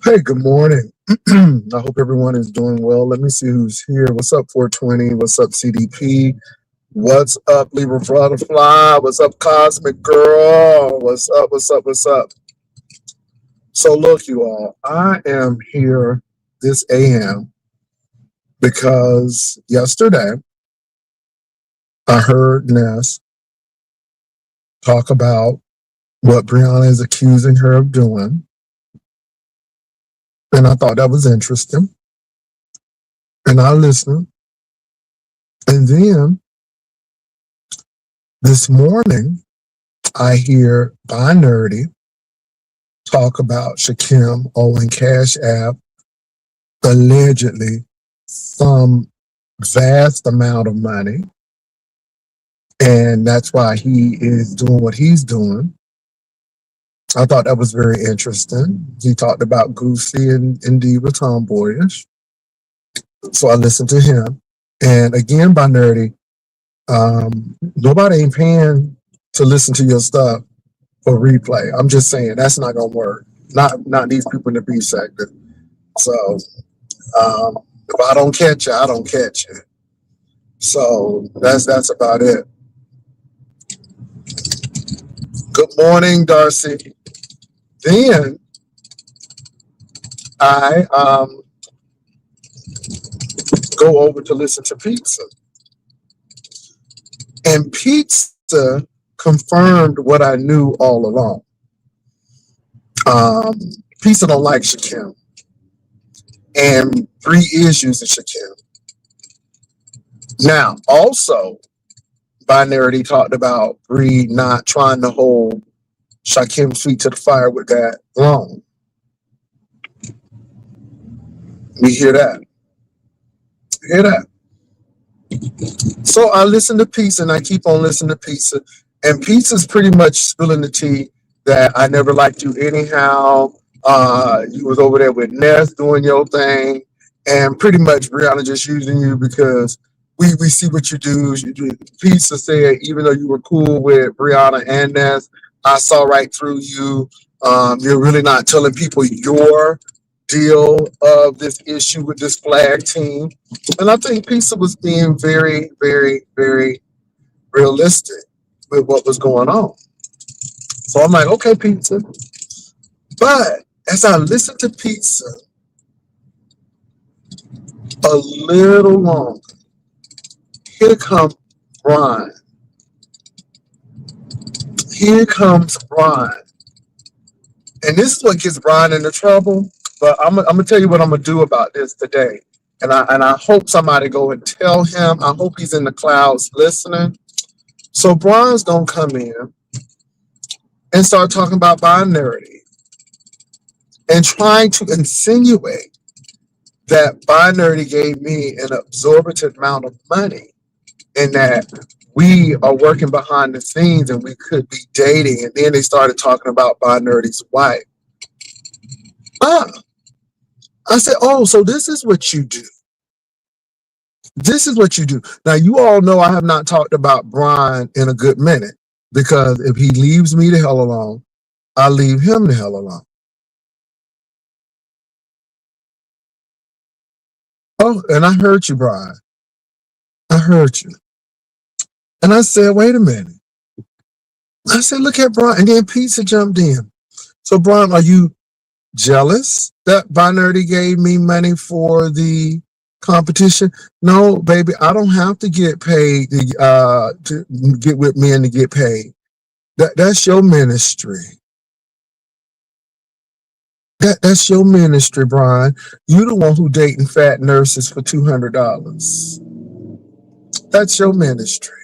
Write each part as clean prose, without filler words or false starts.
Hey, good morning. I hope everyone is doing well. Let me see who's here. What's up, 420? What's up, CDP? What's up, Libra Butterfly? What's up, Cosmic Girl? What's up? What's up? What's up? So, look, you all, I am here this AM because yesterday I heard Ness talk about what Brianna is accusing her of doing. And I thought that was interesting. And I listened. And then this morning, I hear Binerdy talk about Shakim owing Cash App allegedly some vast amount of money. And that's why he is doing what he's doing. I thought that was very interesting. He talked about Goosey and Diva tomboyish. So I listened to him. And again, Binerdy, nobody ain't paying to listen to your stuff for replay. I'm just saying that's not gonna work. Not these people in the beef sector. So if I don't catch you, I don't catch you. So that's about it. Good morning, Darcy. Then I go over to listen to Pizza, and Pizza confirmed what I knew all along. Pizza don't like Shakim, and Briiine is using Shakim. Now, also, Binerdy talked about Briiine not trying to hold Shakim's feet to the fire with that loan. We hear that. Hear that. So I listen to Pizza, and I keep on listening to Pizza, and Pizza's pretty much spilling the tea that I never liked you anyhow. You was over there with Ness doing your thing, and pretty much Brianna just using you because we see what you do. Pizza said even though you were cool with Brianna and Ness, I saw right through you. You're really not telling people your deal of this issue with this flag team. And I think Pizza was being very, very, very realistic with what was going on. So I'm like, okay, Pizza. But as I listened to Pizza a little longer, here comes Briiine. Here comes Briiine. And this is what gets Briiine into trouble. But I'm gonna tell you what I'm gonna do about this today. And I hope somebody go and tell him. I hope he's in the clouds listening. So Briine's gonna come in and start talking about Binerdy and trying to insinuate that Binerdy gave me an exorbitant amount of money and that we are working behind the scenes and we could be dating. And then they started talking about Binerdy's wife. I said, oh, so this is what you do. This is what you do. Now, you all know I have not talked about Briiine in a good minute because if he leaves me the hell alone, I leave him the hell alone. Oh, and I heard you, Briiine. I heard you. And I said, wait a minute. I said, look at Briiine. And then Pizza jumped in. So, Briiine, are you jealous that Binerdy gave me money for the competition? No, baby, I don't have to get paid to get with men to get paid. That's your ministry. That's your ministry, Briiine. You the one who dating fat nurses for $200. That's your ministry.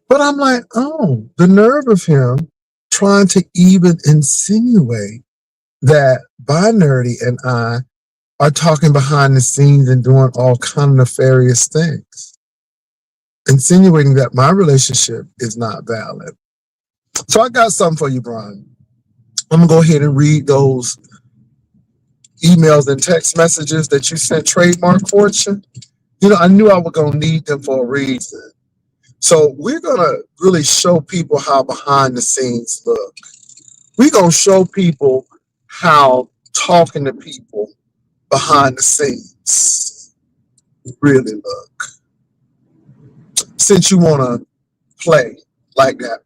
But I'm like, oh, the nerve of him trying to even insinuate that Binerdy and I are talking behind the scenes and doing all kind of nefarious things, insinuating that my relationship is not valid. So I got something for you, Briiine. I'm gonna go ahead and read those emails and text messages that you sent Trademark Fortune. You know, I knew I was gonna need them for a reason. So we're gonna really show people how behind the scenes look. We're gonna show people how talking to people behind the scenes really look. Since you want to play like that,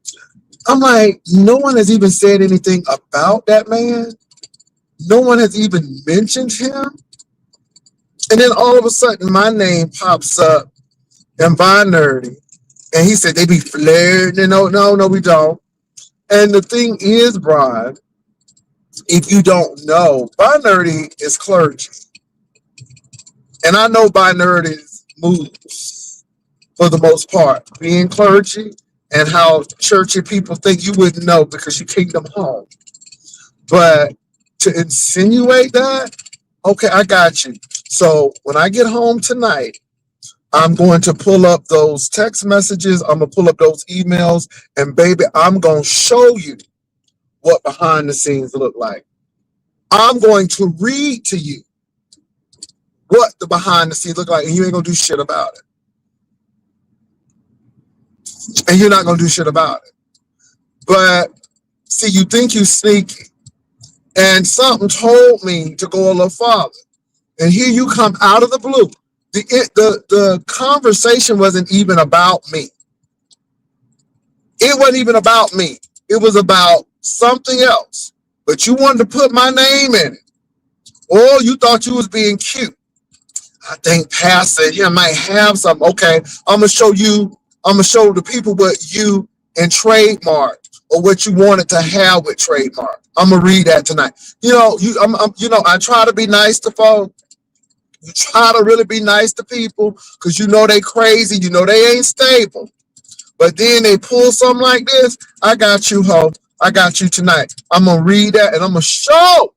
I'm like, no one has even said anything about that man. No one has even mentioned him. And then all of a sudden, my name pops up in Binerdy. And he said they be flirting. And no, we don't. And the thing is, Brian, if you don't know, Binerdy is clergy. And I know Binerdy's moves for the most part, being clergy and how churchy people think you wouldn't know because you kingdom home. But to insinuate that, okay, I got you. So when I get home tonight, I'm going to pull up those text messages. I'm going to pull up those emails. And baby, I'm going to show you what behind the scenes look like. I'm going to read to you what the behind the scenes look like. And you ain't going to do shit about it. And you're not going to do shit about it. But see, you think you sneaky. And something told me to go a little farther. And here you come out of the blue. The conversation wasn't even about me. It wasn't even about me. It was about something else. But you wanted to put my name in it. Or you thought you was being cute. I think Pastor here might have something. Okay, I'm going to show you. I'm going to show the people what you and Trademark or what you wanted to have with Trademark. I'm going to read that tonight. I try to be nice to folks. You try to really be nice to people because you know they crazy. You know they ain't stable. But then they pull something like this. I got you, ho. I got you tonight. I'm going to read that and I'm going to show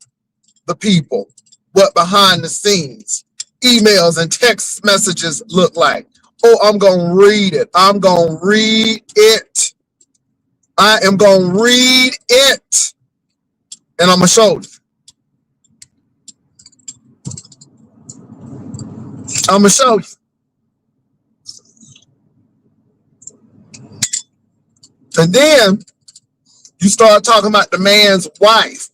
the people what behind the scenes emails and text messages look like. Oh, I'm going to read it. I'm going to read it. I am going to read it. And I'm going to show you. I'm going to show you. And then you start talking about the man's wife.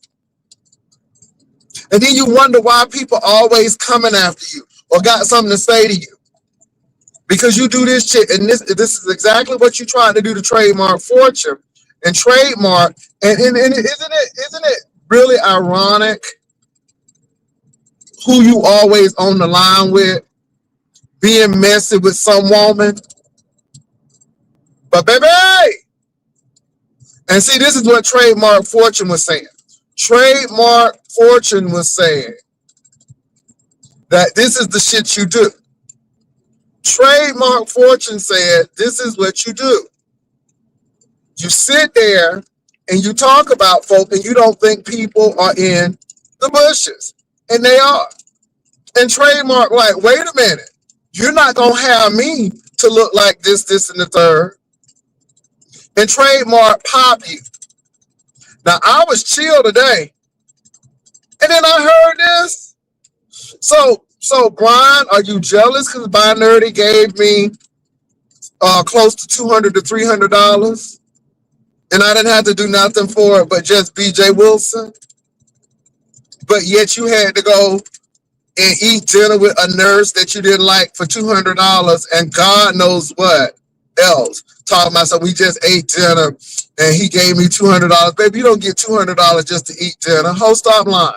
And then you wonder why people always coming after you or got something to say to you. Because you do this shit, and this is exactly what you're trying to do to Trademark Fortune and Trademark. And isn't it really ironic who you always on the line with, being messy with some woman? But baby, and see, this is what Trademark Fortune was saying. Trademark Fortune was saying that this is the shit you do. Trademark Fortune said, this is what you do. You sit there and you talk about folk and you don't think people are in the bushes. And they are. And Trademark like, wait a minute. You're not going to have me to look like this, and the third. And Trademark pop you. Now, I was chill today. And then I heard this. So Brian, are you jealous because Binerdy gave me close to $200 to $300, and I didn't have to do nothing for it but just BJ Wilson? But yet you had to go and eat dinner with a nurse that you didn't like for $200, and God knows what else. Talking about, so we just ate dinner, and he gave me $200. Baby, you don't get $200 just to eat dinner. Ho, stop lying.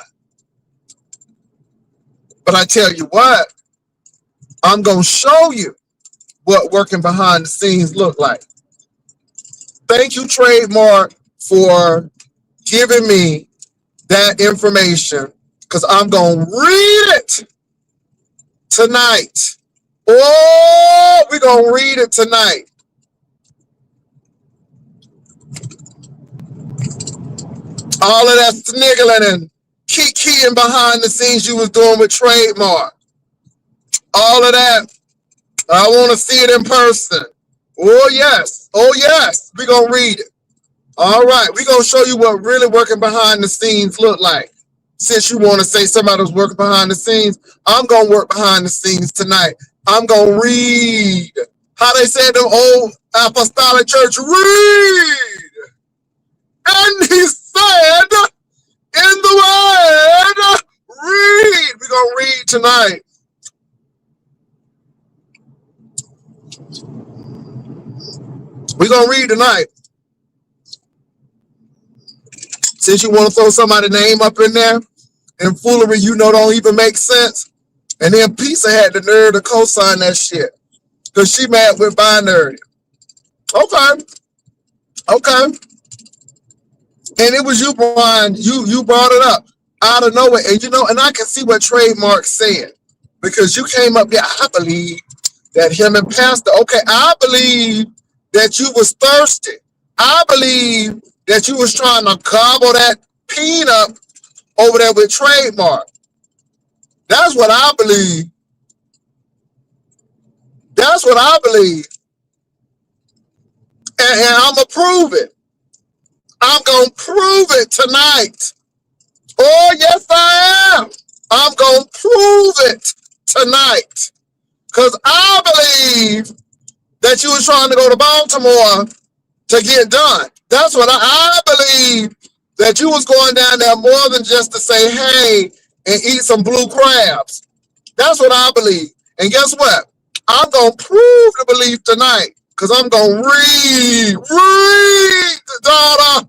But I tell you what, I'm going to show you what working behind the scenes look like. Thank you, Trademark, for giving me that information, because I'm going to read it tonight. Oh, we're going to read it tonight. All of that sniggling and keying behind the scenes you was doing with Trademark. All of that. I want to see it in person. Oh, yes. Oh, yes. We're going to read it. All right. We're going to show you what really working behind the scenes look like. Since you want to say somebody was working behind the scenes, I'm going to work behind the scenes tonight. I'm going to read. How they said them old apostolic church, read. And he said, In the word, read. We're going to read tonight. We're going to read tonight. Since you want to throw somebody's name up in there, and foolery don't even make sense. And then Pizza had the nerve to co-sign that shit. Because she mad with Binerdy. Okay. Okay. And it was you, Brian. You brought it up out of nowhere. And and I can see what Trademark said. Because you came up there, I believe that him and Pastor, okay, I believe that you was thirsty. I believe that you was trying to gobble that peanut over there with Trademark. That's what I believe. That's what I believe. And I'm going to prove it. I'm going to prove it tonight. Oh, yes, I am. I'm going to prove it tonight. Because I believe that you was trying to go to Baltimore to get done. That's what I believe, that you was going down there more than just to say, hey, and eat some blue crabs. That's what I believe. And guess what? I'm going to prove the belief tonight, because I'm going to read the daughter.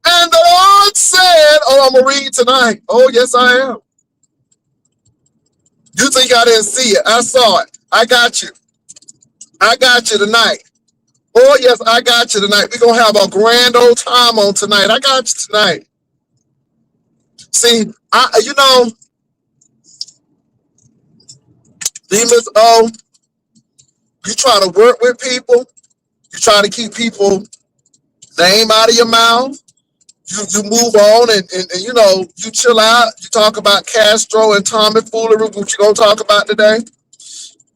And the Lord said, oh, I'm going to read tonight. Oh, yes, I am. You think I didn't see it? I saw it. I got you. I got you tonight. Oh, yes, I got you tonight. We're going to have a grand old time on tonight. I got you tonight. See, Demons, you try to work with people. You try to keep people name out of your mouth. You move on and you chill out. You talk about Castro and Tommy foolery, which you're going to talk about today.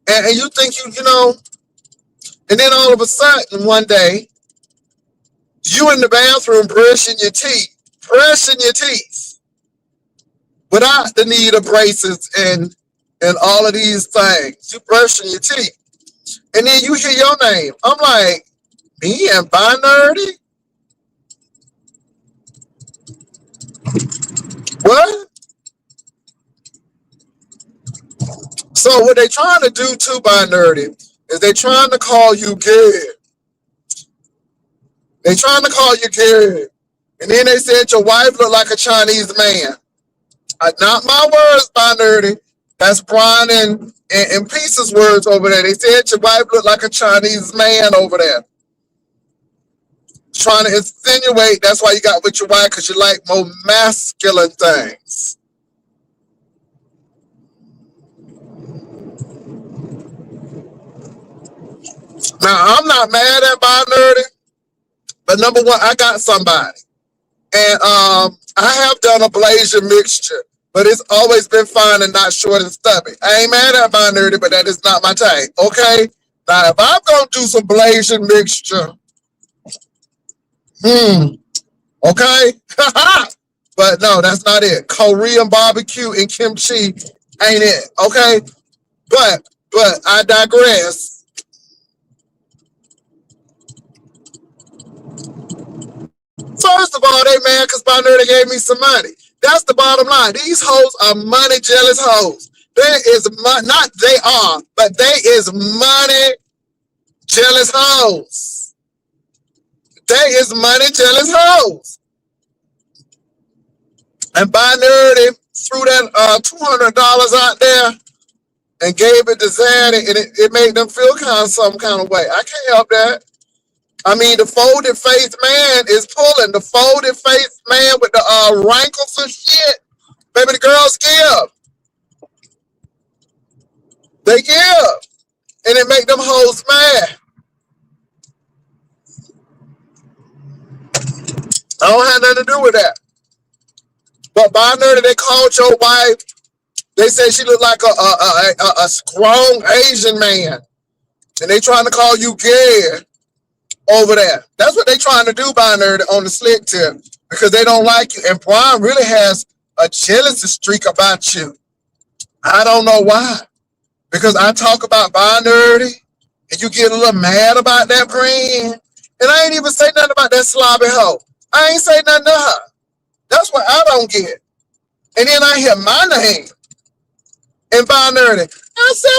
And you think and then all of a sudden one day, you in the bathroom brushing your teeth without the need of braces and all of these things. You brushing your teeth. And then you hear your name. I'm like, me and Binerdy? What? So what they trying to do to Binerdy is they trying to call you good. They trying to call you good. And then they said your wife looked like a Chinese man. Not my words, Binerdy. That's Briiine and Peace's words over there. They said your wife looked like a Chinese man over there. Trying to insinuate that's why you got with your wife, because you like more masculine things. Now, I'm not mad at Binerdy, but number one, I got somebody. And I have done a blazer mixture, but it's always been fine and not short and stubby. I ain't mad at Binerdy, but that is not my type, okay? Now, if I'm going to do some blazer mixture, okay? But no, that's not it. Korean barbecue and kimchi ain't it, okay? But I digress. First of all, they mad because Binerdy gave me some money. That's the bottom line. These hoes are money jealous hoes. There is not they are, but they is money jealous hoes. They is money jealous hoes. And Binerdy threw that $200 out there and gave it to Zaddy, and it made them feel some kind of way. I can't help that. I mean, the folded face man is pulling. The folded face man with the rankles and shit. Baby, the girls give. They give. And it make them hoes mad. I don't have nothing to do with that. But Binerdy, they called your wife. They said she looked like a strong Asian man. And they trying to call you gay over there. That's what they trying to do, Binerdy, on the slick tip, because they don't like you. And Brian really has a jealousy streak about you. I don't know why. Because I talk about Binerdy, and you get a little mad about that, Briiine. And I ain't even say nothing about that slobby hoe. I ain't say nothing to her. That's what I don't get. And then I hear my name in Binerdy. I said,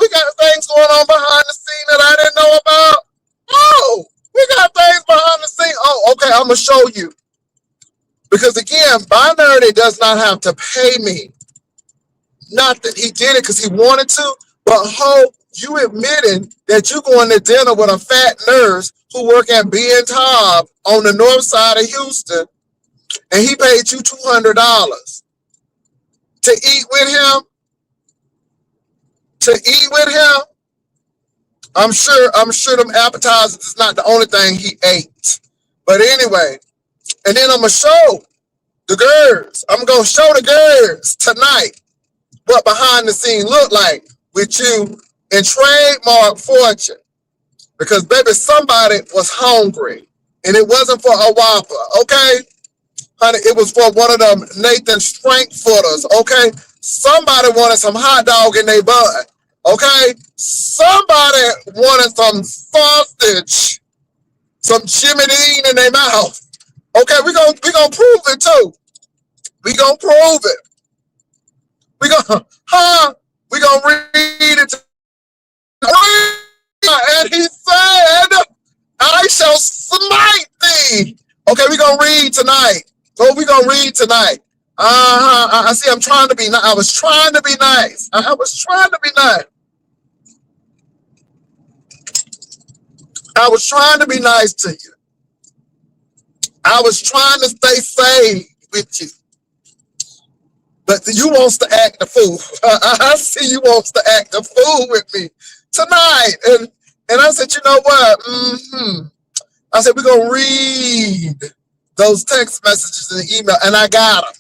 we got things going on behind the scene that I didn't know about. Oh, we got things behind the scene. Oh, okay, I'm going to show you. Because again, Binerdy does not have to pay me. Not that he did it because he wanted to, but Hope, you admitting that you going to dinner with a fat nurse who work at B and Top on the north side of Houston, and he paid you $200 to eat with him. To eat with him, I'm sure them appetizers is not the only thing he ate. But anyway, and then I'm gonna show the girls. I'm gonna show the girls tonight what behind the scene look like with you and Trademark Fortune. Because baby, somebody was hungry. And it wasn't for a Whopper, okay? Honey, it was for one of them Nathan Frankfurters, okay? Somebody wanted some hot dog in their butt, okay? Somebody wanted some sausage, some Jimmy Dean in their mouth. Okay, we gonna prove it too. We gonna prove it. We gonna read it. And he said, I shall smite thee. Okay, we gonna read tonight. So we gonna read tonight. I see. I'm trying to be. I was trying to be nice. I was trying to be nice. I was trying to be nice to you. I was trying to stay safe with you. But you wants to act the fool. I see you wants to act the fool with me tonight. And I said, you know what? I said, we're going to read those text messages in the email. And I got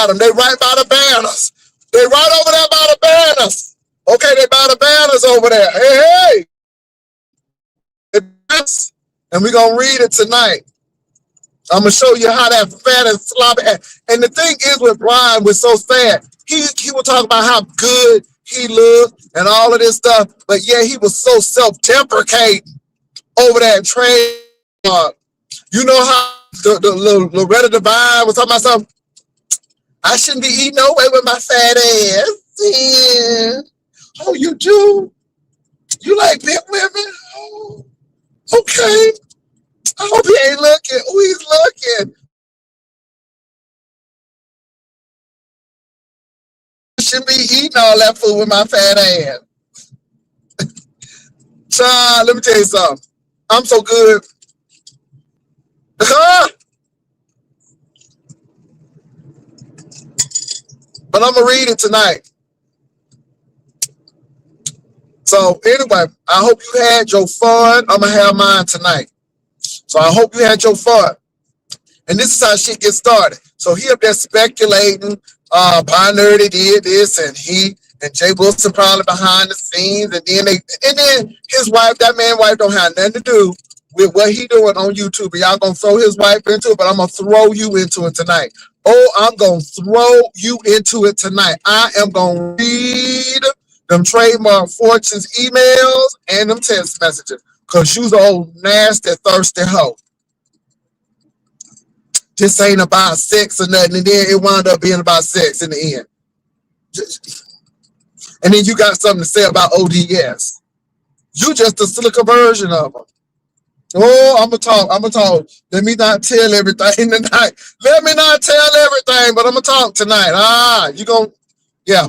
them. They right by the banners. They right over there by the banners. Okay, they by the banners over there. Hey. And we're going to read it tonight. I'm going to show you how that fat and sloppy. And the thing is with Briiine was so sad. He will talk about how good he looked and all of this stuff. But yeah, he was so self-deprecating over that trademark. You know how the Loretta Devine was talking about something? I shouldn't be eating no way with my fat ass. Yeah. Oh, you do? You like big women? Oh, okay. I hope he ain't looking. Oh, he's looking. I shouldn't be eating all that food with my fat ass. Child, let me tell you something. I'm so good. But I'm going to read it tonight. So anyway, I hope you had your fun. I'm going to have mine tonight. So I hope you had your fun. And this is how shit gets started. So he up there speculating, Binerdy did this, and he and Jay Wilson probably behind the scenes, and then his wife, that man's wife don't have nothing to do with what he doing on YouTube. And y'all gonna throw his wife into it, but I'm gonna throw you into it tonight. Oh, I'm gonna throw you into it tonight. I am gonna read them Trademark Fortune's emails and them text messages. Cause you's an old nasty, thirsty hoe. This ain't about sex or nothing, and then it wound up being about sex in the end. And then you got something to say about ODS. You just a slicker version of them. Oh, I'm gonna talk. Let me not tell everything tonight. Let me not tell everything, but I'm gonna talk tonight. You gonna, yeah.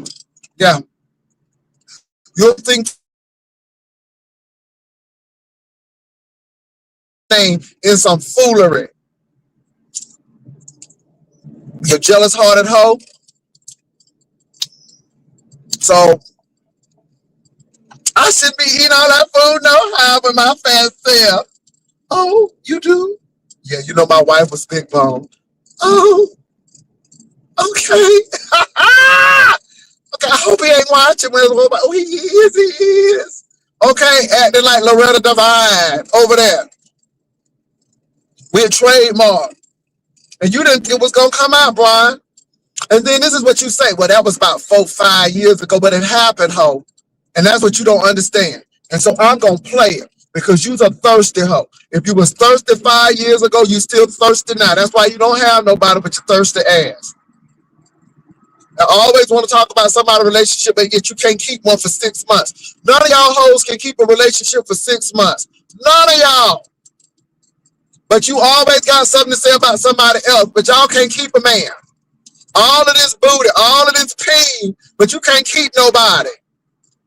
You'll think in some foolery. You jealous-hearted hoe. So I shouldn't be eating all that food no how with my fat self. Oh, you do? Yeah, you know my wife was big bone. Oh, okay. Okay, I hope he ain't watching. Oh, he is. Okay, acting like Loretta Devine over there with Trademark. And you didn't think it was going to come out, Briiine. And then this is what you say. Well, that was about 4-5 years ago, but it happened, ho. And that's what you don't understand. And so I'm going to play it. because you's a thirsty hoe. If you was thirsty 5 years ago, you still thirsty now. That's why you don't have nobody but your thirsty ass. I always want to talk about somebody's relationship, and yet you can't keep one for 6 months. None of y'all hoes can keep a relationship for 6 months. None of y'all. But you always got something to say about somebody else, but y'all can't keep a man. All of this booty, all of this pain, but you can't keep nobody.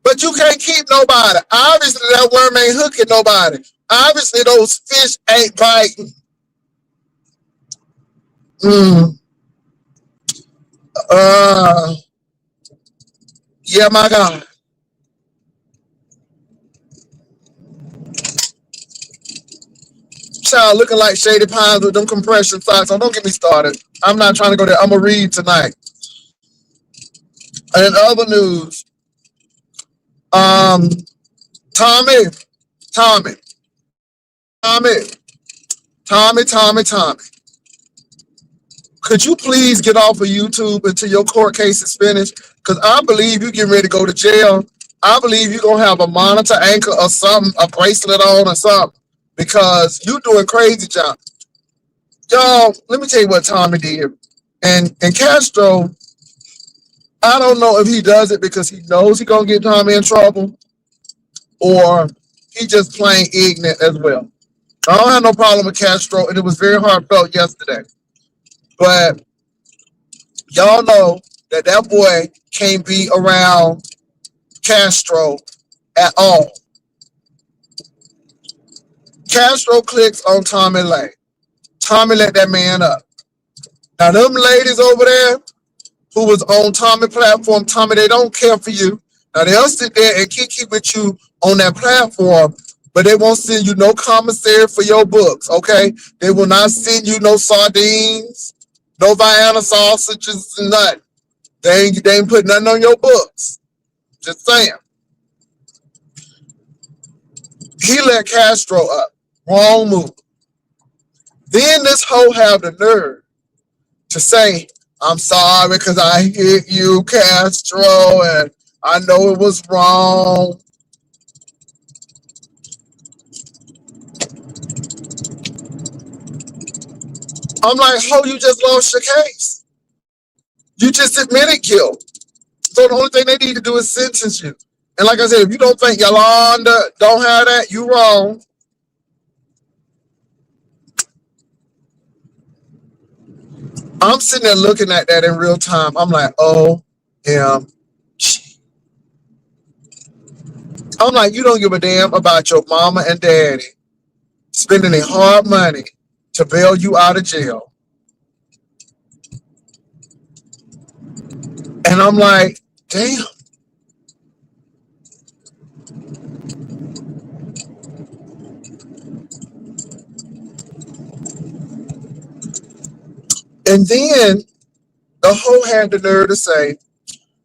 But you can't keep nobody. Obviously, that worm ain't hooking nobody. Obviously, those fish ain't biting. Yeah, my God. Child looking like Shady Pines with them compression socks on. Don't get me started. I'm not trying to go there. I'm going to read tonight. And in other news, Tommy, Tommy, Tommy, Tommy. Could you please get off of YouTube until your court case is finished? Because I believe you're getting ready to go to jail. I believe you're going to have a monitor anchor or something, a bracelet on or something, because you doing crazy job. Y'all, let me tell you what Tommy did. And Castro, I don't know if he does it because he knows he's going to get Tommy in trouble or he just plain ignorant as well. I don't have no problem with Castro, and it was very heartfelt yesterday. But y'all know that that boy can't be around Castro at all. Castro clicks on Tommy Lane. Tommy let that man up. Now, them ladies over there who was on Tommy platform, Tommy, they don't care for you. Now, they'll sit there and kiki with you on that platform, but they won't send you no commissary for your books, okay? They will not send you no sardines, no Vienna sausages, and nothing. They ain't put nothing on your books. Just saying. He let Castro up. Wrong move. Then this hoe have the nerve to say, I'm sorry because I hit you, Castro, and I know it was wrong. I'm like, ho, you just lost your case. You just admitted guilt. So the only thing they need to do is sentence you. And like I said, if you don't think Yolanda don't have that, you wrong. I'm sitting there looking at that in real time. I'm like, OMG. I'm like, you don't give a damn about your mama and daddy spending their hard money to bail you out of jail. And I'm like, damn. And then the hoe had the nerve to say,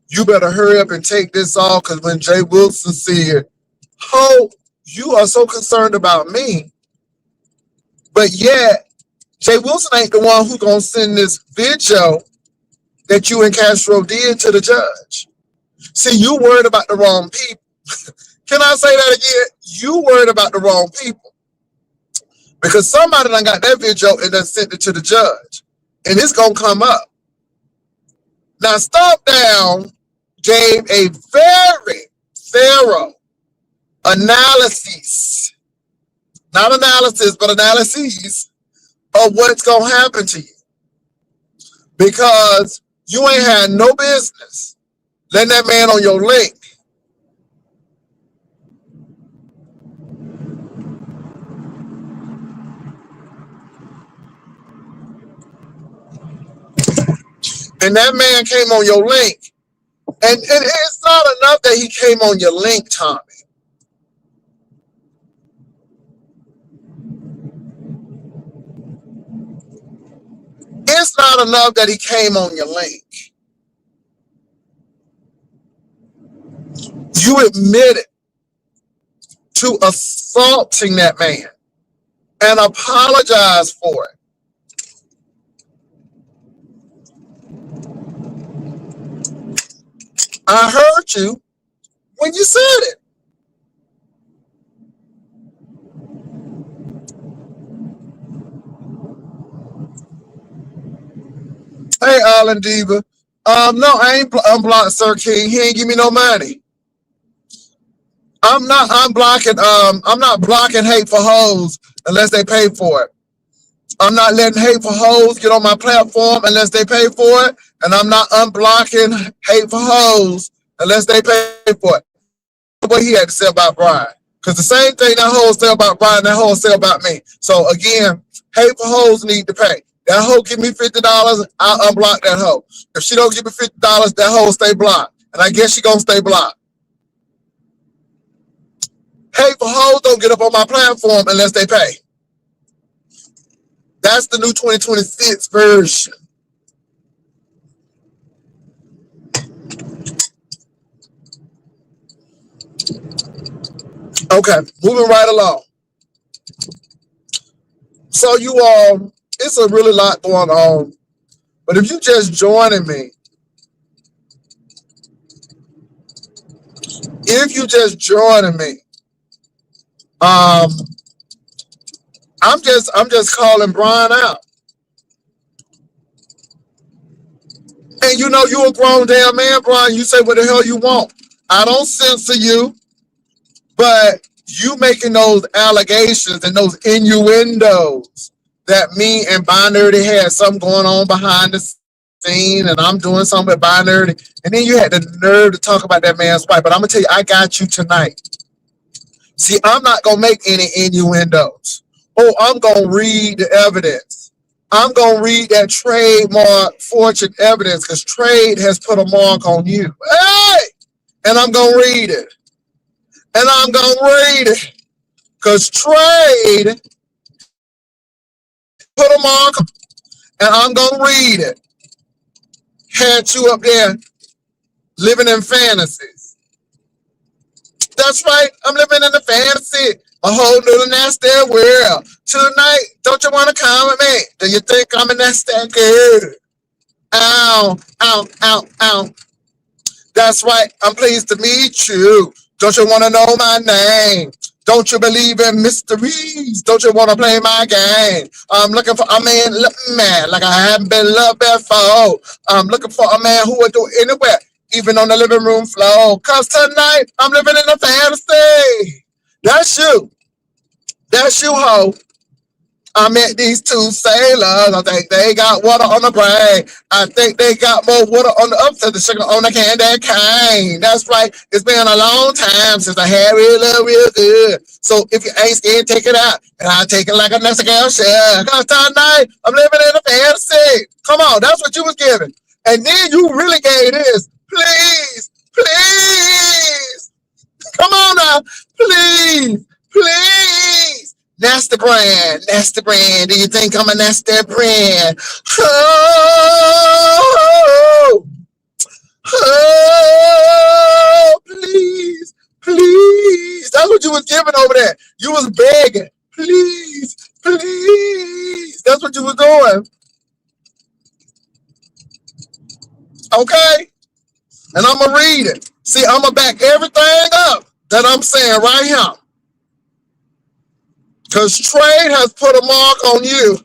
you better hurry up and take this off, because when Jay Wilson said, ho, you are so concerned about me, but yet Jay Wilson ain't the one who gonna send this video that you and Castro did to the judge. See, you worried about the wrong people. Can I say that again? You worried about the wrong people. Because somebody done got that video and then sent it to the judge. And it's gonna come up. Now, Stop Down gave a very thorough analysis, not analysis, but analyses of what's going to happen to you. Because you ain't had no business letting that man on your link. And that man came on your link. And it's not enough that he came on your link, Tommy. It's not enough that he came on your link. You admitted to assaulting that man and apologized for it. I heard you when you said it. Hey, Island Diva. No, I ain't unblocked Sir King. He ain't give me no money. I'm not blocking hateful hoes unless they pay for it. I'm not letting hateful hoes get on my platform unless they pay for it. And I'm not unblocking hateful hoes unless they pay for it. What he had to say about Briiine. Because the same thing that hoe say about Briiine, that hoe say about me. So again, hateful hoes need to pay. That hoe give me $50, I'll unblock that hoe. If she don't give me $50, that hoe stay blocked. And I guess she gonna stay blocked. Hateful hoes don't get up on my platform unless they pay. That's the new 2026 version. Okay, moving right along. So you all, it's a really lot going on. But if you just joining me, um, I'm just calling Briiine out. And you know you a grown damn man, Briiine. You say what the hell you want. I don't censor you, but you making those allegations and those innuendos that me and Binerdy had something going on behind the scene, and I'm doing something with Binerdy, and then you had the nerve to talk about that man's wife. But I'm gonna tell you, I got you tonight. See, I'm not gonna make any innuendos. Oh, I'm gonna read the evidence. I'm gonna read that trademark fortune evidence because trade has put a mark on you. Hey! And I'm gonna read it. And I'm gonna read it. Because trade put a mark on, and I'm gonna read it. Had you up there living in fantasies. That's right, I'm living in a fantasy. A whole new nasty world. Tonight, don't you want to come with me? Do you think I'm a nasty girl? Ow, ow, ow, ow. That's right, I'm pleased to meet you. Don't you want to know my name? Don't you believe in mysteries? Don't you want to play my game? I'm looking for a man like I haven't been loved before. I'm looking for a man who will do anywhere, even on the living room floor. Cause tonight, I'm living in a fantasy. That's you. That's you, ho. I met these two sailors. I think they got water on the brain. I think they got more water on the upside, the sugar on the candy cane. That's right. It's been a long time since I had real good. So if you ain't scared, take it out. And I'll take it like a nice girl should. Cause tonight, I'm living in a fantasy. Come on, that's what you was giving. And then you really gave this. Please, please. Come on now. Please, please. Nasty brand, nasty brand. Do you think I'm a nasty brand? Oh, oh, please, please. That's what you was giving over there. You was begging. Please, please. That's what you was doing. Okay? And I'm going to read it. See, I'm going to back everything up that I'm saying right here. Because trade has put a mark on you.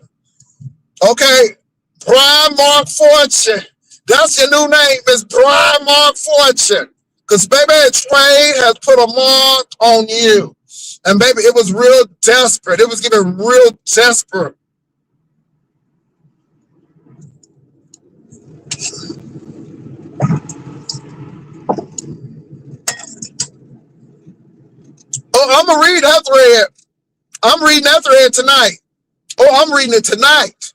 Okay? Briiine Mark Fortune. That's your new name. It's Briiine Mark Fortune. Because, baby, trade has put a mark on you. And, baby, it was real desperate. It was getting real desperate. Oh, I'm going to read that thread. I'm reading that thread tonight. Oh, I'm reading it tonight.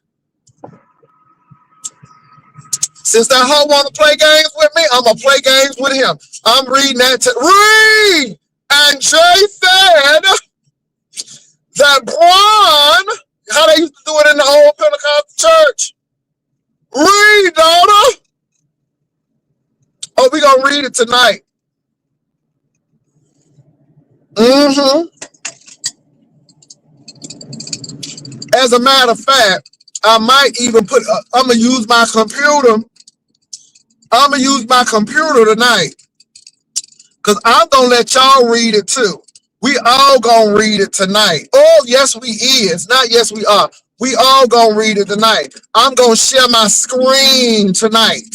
Since that hoe want to play games with me, I'm going to play games with him. I'm reading that. Read! And Jay said that Briiine, how they used to do it in the old Pentecostal church. Read, daughter. Oh, we going to read it tonight. Mm-hmm. As a matter of fact, I might even put, I'm going to use my computer. I'm going to use my computer tonight. Because I'm going to let y'all read it too. We all going to read it tonight. Oh, yes, we is. Not yes, we are. We all gonna read it tonight. I'm gonna share my screen tonight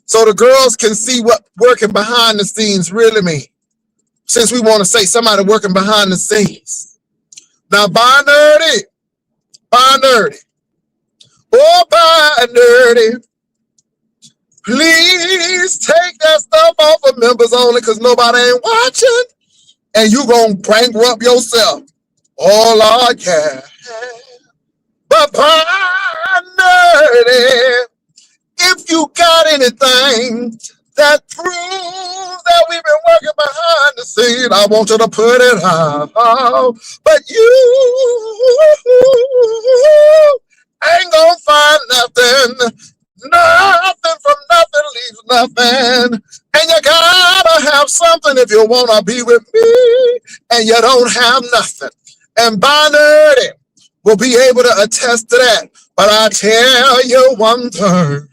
so the girls can see what working behind the scenes really mean. Since we want to say somebody working behind the scenes. Now, Binerdy, Binerdy, please take that stuff off of members only because nobody ain't watching and you gonna bankrupt yourself. Oh, Lord, yeah. But Binerdy, if you got anything that proves that we've been working behind the scene, I want you to put it out. But you ain't gonna find nothing. Nothing from nothing leaves nothing. And you gotta have something if you wanna be with me. And you don't have nothing. And Binerdy will be able to attest to that. But I tell you one thing,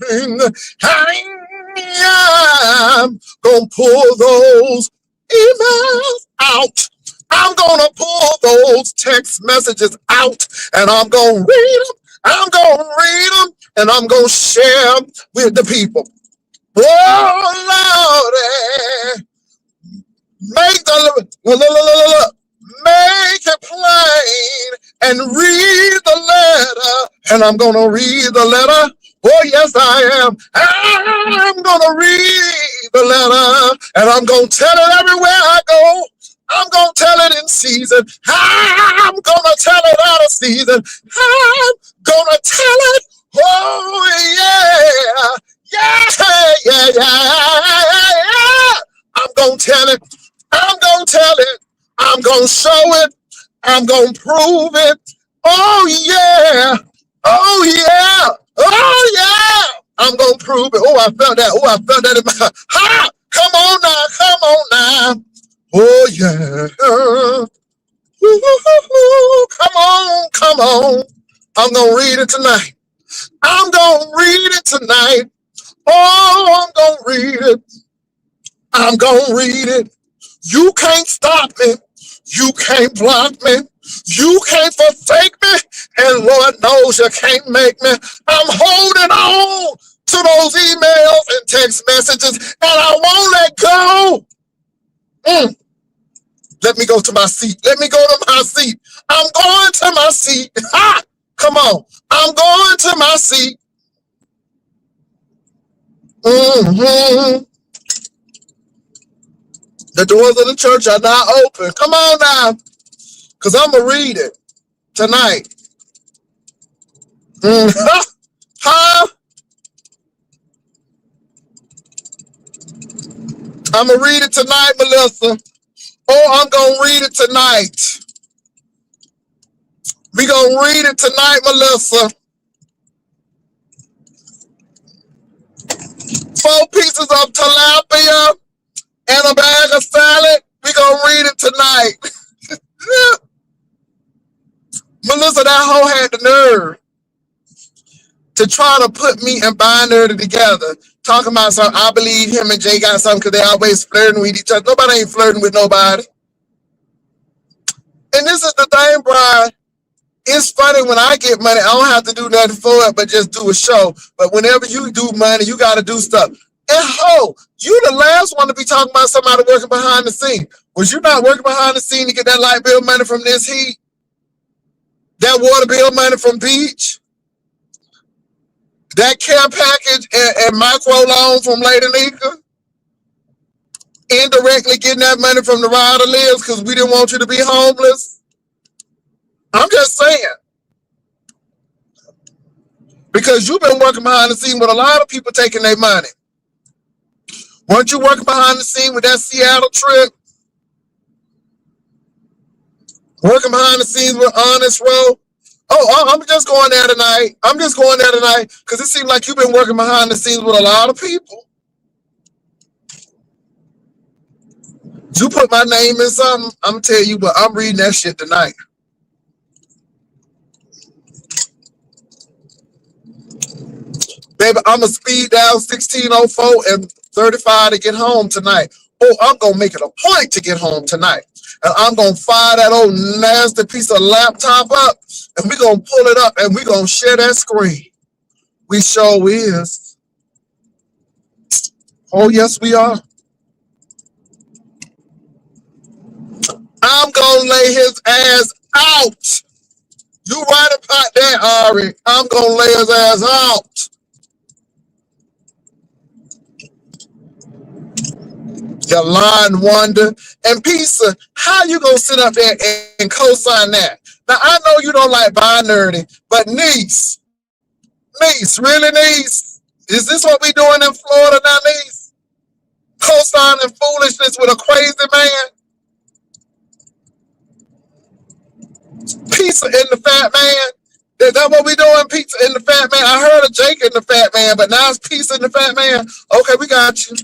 I'm gonna pull those emails out. I'm gonna pull those text messages out and I'm gonna read them. I'm gonna read them and I'm gonna share with the people. Oh, Lordy, make it plain and read the letter. And I'm gonna read the letter. Oh, yes, I am. I'm gonna read the letter and I'm gonna tell it everywhere I go. I'm gonna tell it in season. I'm gonna tell it out of season. I'm gonna tell it. Oh, yeah. Yeah. I'm gonna tell it. I'm gonna tell it. I'm gonna show it. I'm gonna prove it. Oh, yeah. Oh, yeah. Oh, yeah. I'm gonna prove it. Oh, I felt that. Oh, I felt that in my ha! Come on now. Come on now. Oh, yeah. Woo-hoo-hoo-hoo. Come on. I'm gonna read it tonight. I'm gonna read it tonight. Oh, I'm gonna read it. I'm gonna read it. You can't stop me. You can't block me. You can't forsake me. And Lord knows you can't make me. I'm holding on to those emails and text messages and I won't let go. Let me go to my seat. Let me go to my seat. I'm going to my seat. Ha! Come on. I'm going to my seat. The doors of the church are not open. Come on now. Because I'm going to read it tonight. Huh? I'm going to read it tonight, Melissa. Oh, I'm going to read it tonight. We going to read it tonight, Melissa. 4 pieces of tilapia and a bag of salad. We going to read it tonight. Melissa, that hoe had the nerve to try to put me and Binerdy together. Talking about something. I believe him and Jay got something because they always flirting with each other. Nobody ain't flirting with nobody. And this is the thing, Brian. It's funny when I get money, I don't have to do nothing for it but just do a show. But whenever you do money, you got to do stuff. And ho, you the last one to be talking about somebody working behind the scene. Was you not working behind the scene to get that light bill money from this heat? That water bill money from Beach? That care package and micro loan from Lady Nika? Indirectly getting that money from the Rider Lives because we didn't want you to be homeless? I'm just saying. Because you've been working behind the scene with a lot of people taking their money. Weren't you working behind the scene with that Seattle trip? Working behind the scenes with Honest Row? Oh, I'm just going there tonight. I'm just going there tonight because it seems like you've been working behind the scenes with a lot of people. You put my name in something, I'm going to tell you what, I'm reading that shit tonight. Baby, I'm going to speed down 1604 and 35 to get home tonight. Oh, I'm gonna make it a point to get home tonight. And I'm gonna fire that old nasty piece of laptop up and we're gonna pull it up and we're gonna share that screen. We sure is. Oh, yes, we are. I'm gonna lay his ass out. You right about that, Ari. I'm gonna lay his ass out. You lying wonder. And Pizza, how you gonna sit up there and co-sign that? Now I know you don't like Binerdy, but niece, really niece? Is this what we doing in Florida now, niece? Co-signing foolishness with a crazy man? Pizza in the fat man? Is that what we doing? Pizza in the fat man? I heard of Jake in the fat man, but now it's Pizza in the fat man. Okay, we got you.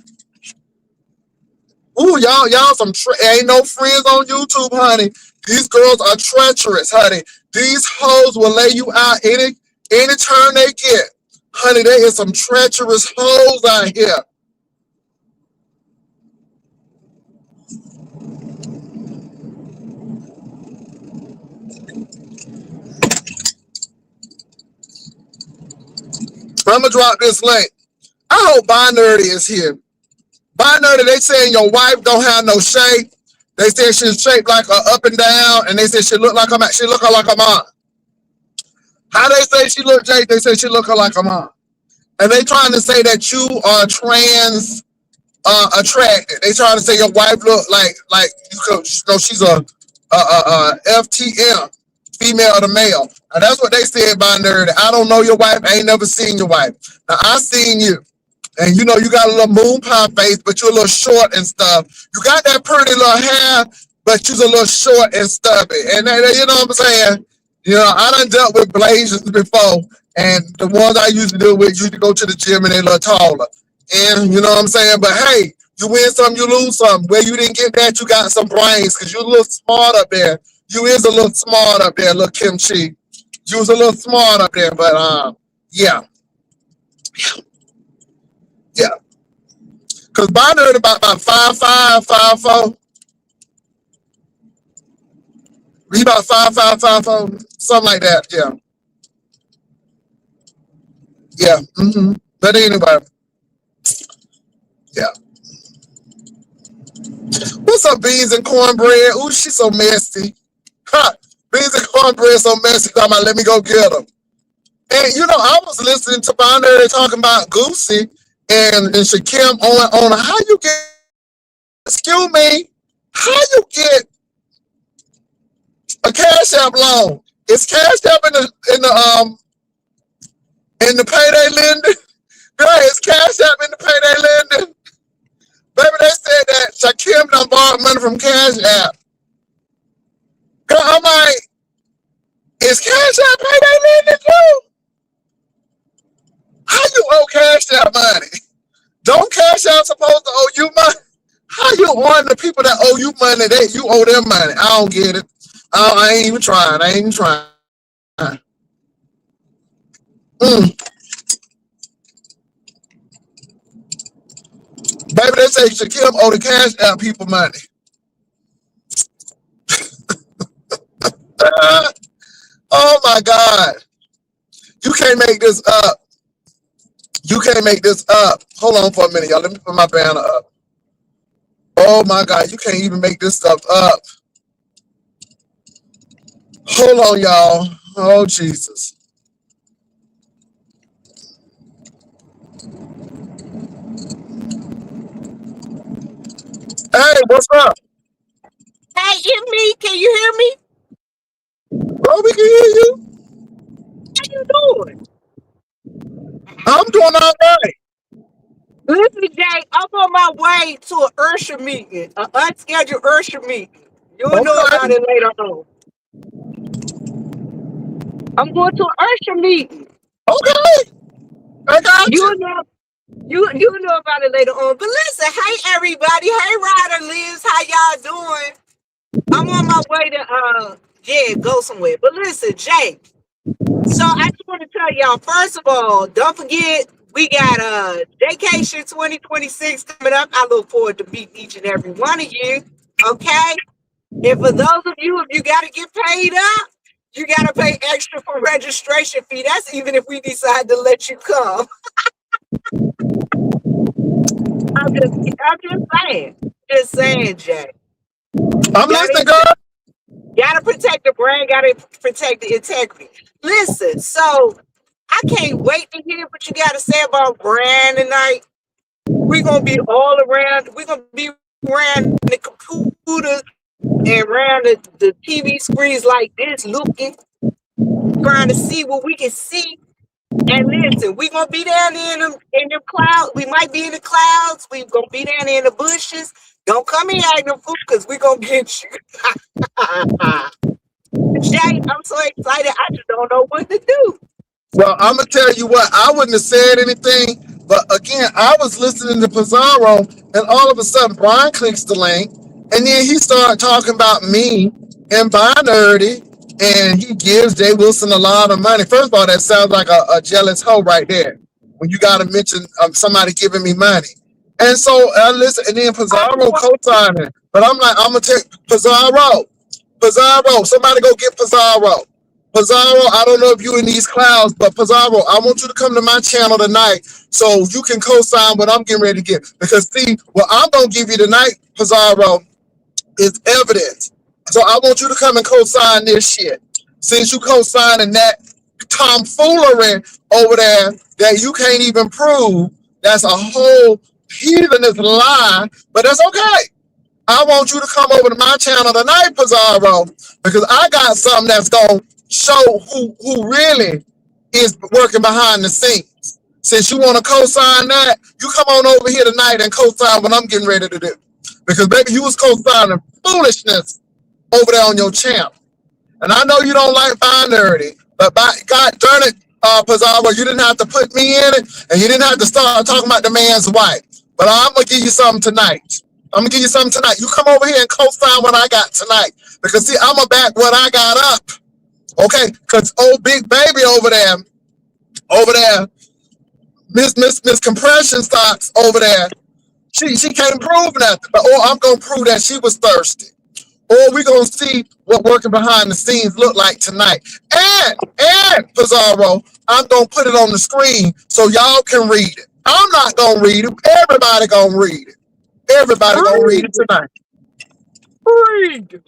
Ooh, y'all some ain't no friends on YouTube, honey. These girls are treacherous, honey. These hoes will lay you out any turn they get. Honey, there is some treacherous hoes out here. I'm gonna drop this link. I hope Binerdy is here. Binerdy, they saying your wife don't have no shape. They said she's shaped like a up and down, and they said she look like a mom. How they say she look, Jake? They say she look like a mom. And they trying to say that you are trans attracted. They trying to say your wife look like she's a FTM, female to male. And that's what they said, Binerdy. I don't know your wife. I ain't never seen your wife. Now I seen you. And you know, you got a little moon pie face, but you're a little short and stuff. You got that pretty little hair, but you're a little short and stubby. And you know what I'm saying? You know, I done dealt with blazers before, and the ones I used to deal with used to go to the gym and they a little taller. And you know what I'm saying? But hey, you win some, you lose some. Where you didn't get that, you got some brains, because you're a little smart up there. You is a little smart up there, little kimchi. You was a little smart up there, but yeah. Yeah. Because Binerdy about 5'5", 5'4". He about 5'5", 5'4", something like that. Yeah. Yeah. But anyway. Yeah. What's up, beans and cornbread? Ooh, she's so messy. Ha! Beans and cornbread so messy. I'm like, let me go get them. And you know, I was listening to Binerdy talking about Goosey and Shakim on how you get, excuse me, how you get a Cash App loan. Is Cash App in the payday lending? Girl, is Cash App in the payday lending? Baby, they said that Shakim done borrowed money from Cash App. Girl, I'm like, is Cash App payday lending too? How you owe Cash App money? Don't Cash App supposed to owe you money? How you on the people that owe you money that you owe them money? I don't get it. I ain't even trying. Baby, they say Shakim owe the Cash App people money. Oh my God. You can't make this up. You can't make this up. Hold on for a minute, y'all. Let me put my banner up. Oh my God, you can't even make this stuff up. Hold on, y'all. Oh, Jesus. Hey, what's up? Hey, it's me. Can you hear me? Bro, we can hear you. How you doing? I'm doing all right. Listen, Jay, I'm on my way to an Ursha meeting, an unscheduled Ursha meeting. You'll know about Okay. it later on. I'm going to an Ursha meeting. Okay. I got you. You'll know. You know about it later on. But listen, hey everybody, hey Ryder Liz, how y'all doing? I'm on my way to go somewhere. But listen, Jay. So I just want to tell y'all, first of all, don't forget We got Vacation 2026 coming up. I look forward to meeting each and every one of you. Okay. And for those of you, if you got to get paid up, you got to pay extra for registration fee. That's even if we decide to let you come. I'm just saying. Just saying, Jay. I'm listening, girl. Gotta protect the brand, gotta protect the integrity. Listen, so I can't wait to hear what you gotta say about brand tonight. We're gonna be all around, we're gonna be around the computers and around the TV screens like this, looking, trying to see what we can see. And listen, we're gonna be down there in the clouds. We might be in the clouds, we're gonna be down there in the bushes. Don't come here acting fool, because we're gonna get you. Jay, I'm so excited. I just don't know what to do. Well, I'm gonna tell you what. I wouldn't have said anything, but again, I was listening to Pizarro, and all of a sudden, Brian clicks the link, and then he started talking about me and Binerdy, and he gives Jay Wilson a lot of money. First of all, that sounds like a jealous hoe right there. When you got to mention somebody giving me money, and so I listen, and then Pizarro co-signing, but I'm like, I'm gonna take Pizarro. Pizarro, somebody go get Pizarro. Pizarro, I don't know if you in these clouds, but Pizarro, I want you to come to my channel tonight so you can co-sign what I'm getting ready to get. Because see, what I'm gonna give you tonight, Pizarro, is evidence. So I want you to come and co-sign this shit. Since you co-signing that tomfoolery over there that you can't even prove, that's a whole heathenist lie, but that's okay. I want you to come over to my channel tonight, Pizarro, because I got something that's going to show who really is working behind the scenes. Since you want to co-sign that, you come on over here tonight and co-sign what I'm getting ready to do. Because, baby, you was co-signing foolishness over there on your channel. And I know you don't like Binerdy, but by God darn it, Pizarro, you didn't have to put me in it, and you didn't have to start talking about the man's wife. But I'm going to give you something tonight. I'm going to give you something tonight. You come over here and co-sign what I got tonight. Because, see, I'm going to back what I got up. Okay? Because old big baby over there, Miss Compression Stocks over there, she can't prove nothing. But, I'm going to prove that she was thirsty. Or we're going to see what working behind the scenes look like tonight. And Pizarro, I'm going to put it on the screen so y'all can read it. I'm not going to read it. Everybody going to read it. Everybody going to read it tonight. Read.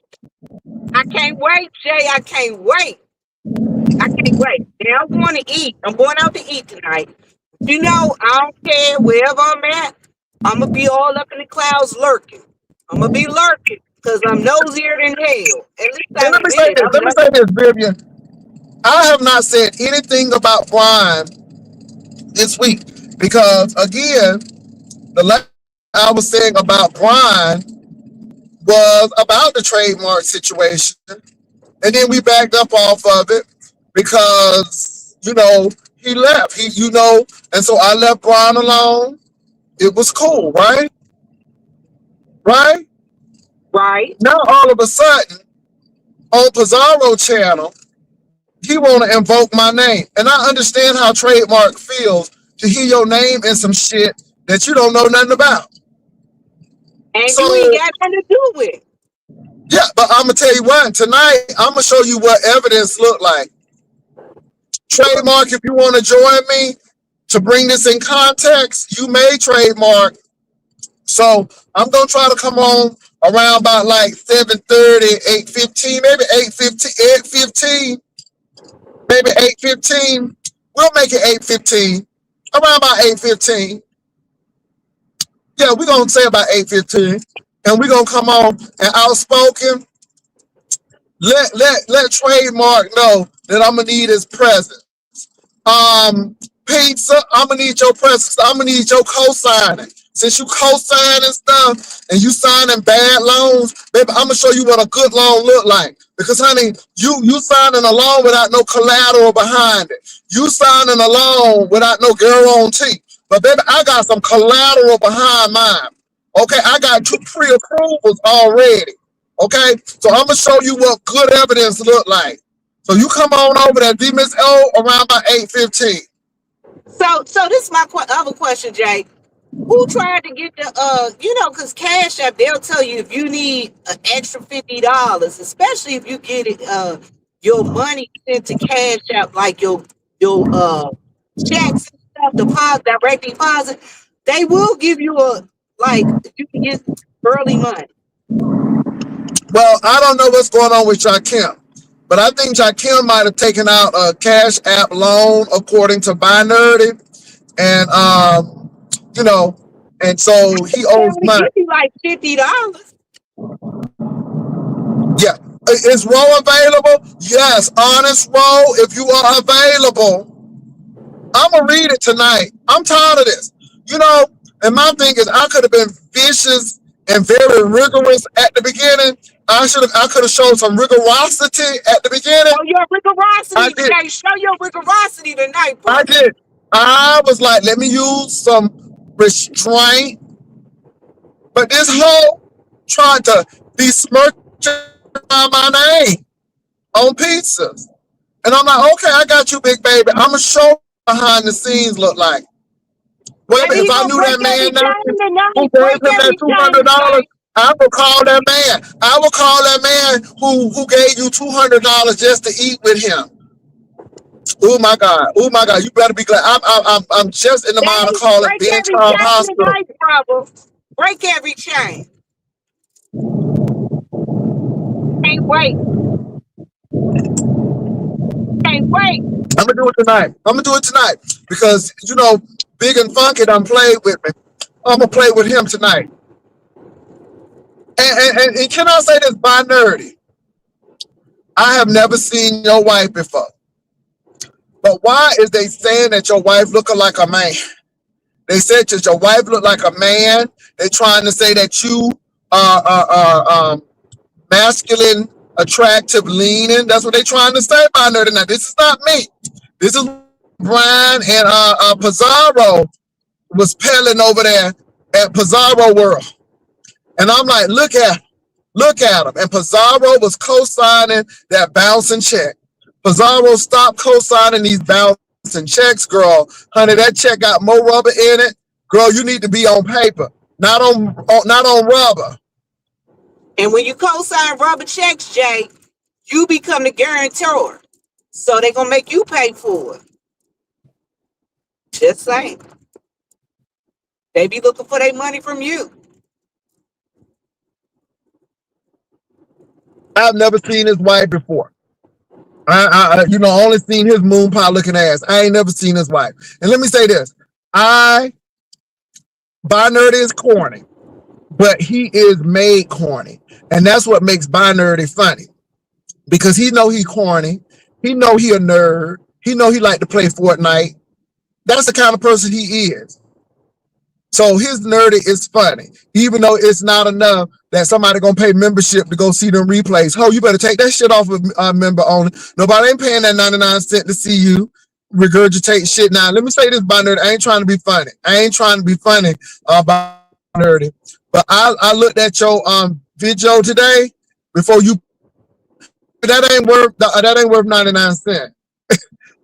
I can't wait, Jay. I can't wait. I can't wait. Now I'm going to eat. I'm going out to eat tonight. You know, I don't care wherever I'm at. I'm going to be all up in the clouds lurking. I'm going to be lurking. Because I'm nosier than hell. At least I let me say this, Vivian. I have not said anything about Brian this week because, again, the last I was saying about Brian was about the trademark situation, and then we backed up off of it because he left. And so I left Brian alone. It was cool, right? Right? Right. Now all of a sudden, on Pizarro channel, he want to invoke my name. And I understand how Trademark feels to hear your name in some shit that you don't know nothing about. And so, you ain't got nothing to do with. Yeah, but I'm going to tell you what. Tonight, I'm going to show you what evidence look like. Trademark, if you want to join me to bring this in context, you may Trademark. So I'm going to try to come on around about like 7:30, 8:15, maybe 8:15, maybe 8:15. We'll make it 8:15, around about 8:15. Yeah, we're going to say about 8:15. And we're going to come on and outspoken. Let Trademark know that I'm going to need his presence. Pizza, I'm going to need your presence. I'm going to need your co-signing. Since you co-signing stuff and you signing bad loans, baby, I'm going to show you what a good loan look like. Because, honey, you signing a loan without no collateral behind it. You signing a loan without no guarantee. But, baby, I got some collateral behind mine. Okay, I got 2 pre-approvals already. Okay, so I'm going to show you what good evidence look like. So you come on over there, D-Miss O, around about 8:15. So this is my other question, Jay. Who tried to get the because Cash App, they'll tell you if you need an extra $50, especially if you get it your money sent to Cash App, like your checks and stuff, deposit, direct deposit, they will give you a like you can get early money. Well, I don't know what's going on with Shakim, but I think Shakim might have taken out a Cash App loan according to Binerdy, and you know, and so he They owes only money. give you like $50. Yeah. Is Roe available? Yes. Honest Roe, if you are available, I'm gonna read it tonight. I'm tired of this. You know, and my thing is I could have been vicious and very rigorous at the beginning. I could have shown some rigorosity at the beginning. Show your I rigorosity, did. Jay. Show your rigorosity tonight, I brother. did. I was like, let me use some restraint. But this whole trying to besmirch my name on pizzas. And I'm like, okay, I got you, big baby. I'm gonna show behind the scenes look like. Well, And if he I gonna knew break that every man chain who tonight. gave Break him that every chain $200, tonight. I will call that man. I will call that man who gave you $200 just to eat with him. Oh my God! Oh my God! You better be glad. I'm just in the mind of Hey, calling break Ben every Child chain Hospital. tonight, brother. Break every chain. Can't wait. Can't wait. I'm gonna do it tonight. I'm gonna do it tonight because Big and Funky done played with me. I'm gonna play with him tonight. And can I say this by nerdy? I have never seen your wife before. But why is they saying that your wife looking like a man? They said that your wife look like a man. They trying to say that you are masculine, attractive, leaning. That's what they trying to say by nerdy. Now this is not me. This is Briiine and Pizarro was pelling over there at Pizarro World. And I'm like, look at him. And Pizarro was co-signing that bouncing check. Pizarro stopped co-signing these bouncing checks, girl. Honey, that check got more rubber in it. Girl, you need to be on paper, not on rubber. And when you co-sign rubber checks, Jay, you become the guarantor. So they gonna make you pay for it. Just saying. They be looking for their money from you. I've never seen his wife before. I only seen his moon pie looking ass. I ain't never seen his wife. And let me say this: I Binerdy is corny, but he is made corny, and that's what makes Binerdy funny because he know he corny, he know he a nerd, he know he like to play Fortnite. That's the kind of person he is. So his nerdy is funny, even though it's not enough that somebody gonna pay membership to go see them replays. Oh, you better take that shit off of member only. Nobody ain't paying that 99 cents to see you regurgitate shit. Now, let me say this about nerdy. I ain't trying to be funny. I ain't trying to be funny about nerdy. But I looked at your video today before you. That ain't worth 99 cents.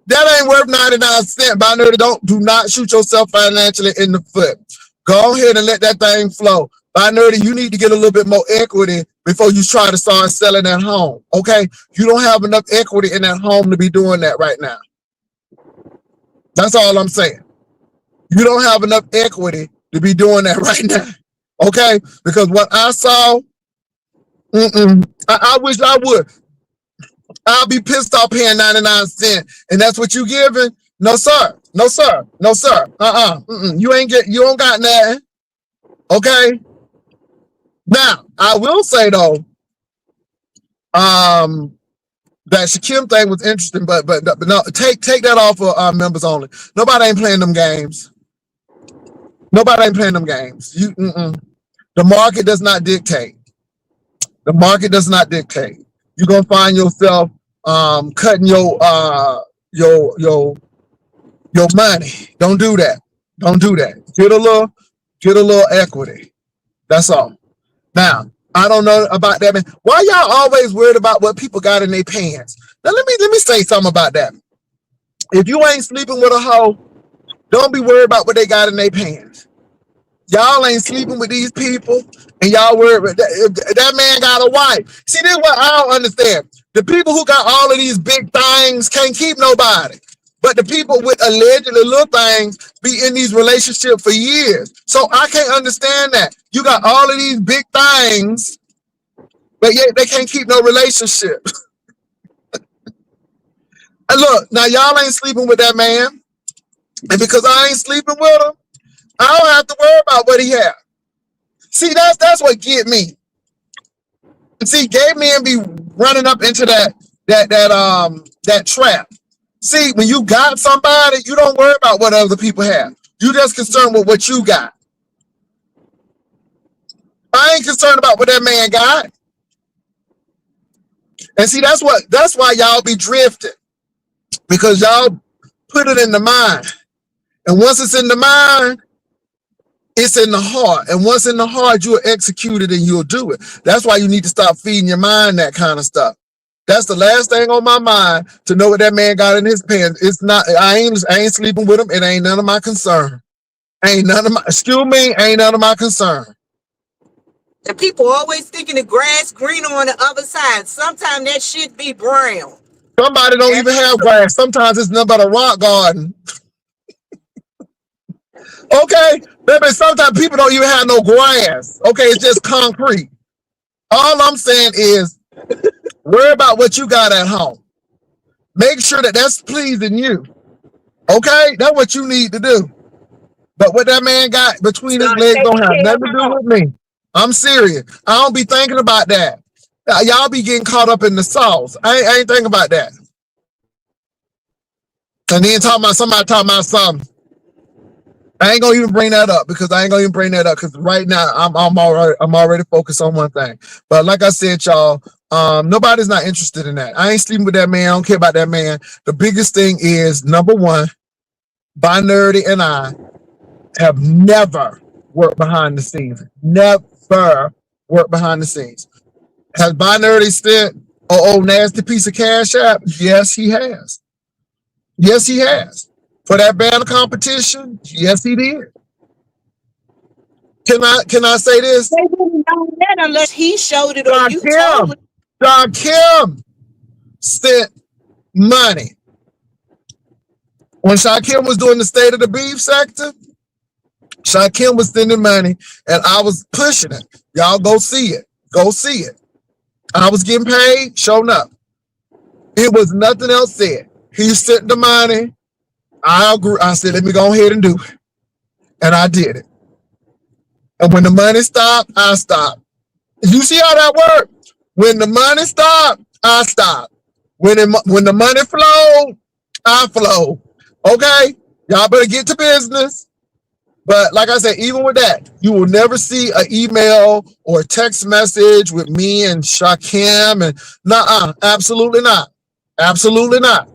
That ain't worth 99 cents. Binary, do not shoot yourself financially in the foot. Go ahead and let that thing flow. Binary, you need to get a little bit more equity before you try to start selling that home. Okay? You don't have enough equity in that home to be doing that right now. That's all I'm saying. You don't have enough equity to be doing that right now. Okay? Because what I saw, I wish I would. I'll be pissed off paying 99 cents, and that's what you giving? No, sir. No, sir. No, sir. You don't got nothing. Okay. Now, I will say though, that Shakim thing was interesting, but no, take that off of members only. Nobody ain't playing them games. Nobody ain't playing them games. The market does not dictate. The market does not dictate. You're gonna find yourself cutting your money. Don't do that. Don't do that. Get a little equity. That's all. Now, I don't know about that, man. Why y'all always worried about what people got in their pants? Now let me say something about that. If you ain't sleeping with a hoe, Don't be worried about what they got in their pants. Y'all ain't sleeping with these people, and y'all worried about that. If that man got a wife. See, this is what I don't understand. The people who got all of these big things can't keep nobody. But the people with allegedly little things be in these relationships for years. So I can't understand that. You got all of these big things, but yet they can't keep no relationship. And look, now y'all ain't sleeping with that man. And because I ain't sleeping with him, I don't have to worry about what he has. See, that's what get me. See, gay men be running up into that trap. See, when you got somebody, you don't worry about what other people have. You just concerned with what you got. I ain't concerned about what that man got. And see, that's why y'all be drifting. Because y'all put it in the mind. And once it's in the mind, it's in the heart. And once in the heart, you'll execute it and you'll do it. That's why you need to stop feeding your mind that kind of stuff. That's the last thing on my mind, to know what that man got in his pants. It's not, I ain't sleeping with him. It ain't none of my concern. Ain't none of my concern. And people always thinking the grass greener on the other side. Sometimes that shit be brown. Somebody don't And even have grass. Sometimes it's nothing but a rock garden. Okay, baby, sometimes people don't even have no grass. Okay, it's just concrete. All I'm saying is, worry about what you got at home. Make sure that that's pleasing you. Okay, that's what you need to do. But what that man got between his start legs don't taking have care of nothing to do home. with me. I'm serious. I don't be thinking about that. Y'all be getting caught up in the sauce. I ain't thinking about that. And then somebody talking about something. I ain't gonna even bring that up, because right now I'm already focused on one thing. But like I said, y'all, nobody's not interested in that. I ain't sleeping with that man. I don't care about that man. The biggest thing is, number one, Binerdy and I have never worked behind the scenes. Never worked behind the scenes. Has Binerdy sent old nasty piece of cash out? Yes, he has. Yes, he has. For that banner competition, yes, he did. Can I say this? They wouldn't know that unless he showed it or you told Shakim, it. Shakim sent money. When Shakim was doing the state of the beef sector, Shakim was sending money, and I was pushing it. Y'all go see it. Go see it. I was getting paid, showing up. It was nothing else said. He sent the money. I agree. I said, let me go ahead and do it. And I did it. And when the money stopped, I stopped. You see how that worked? When the money stopped, I stopped. When the money flowed, I flowed. Okay? Y'all better get to business. But like I said, even with that, you will never see an email or a text message with me and Shakim, and absolutely not. Absolutely not.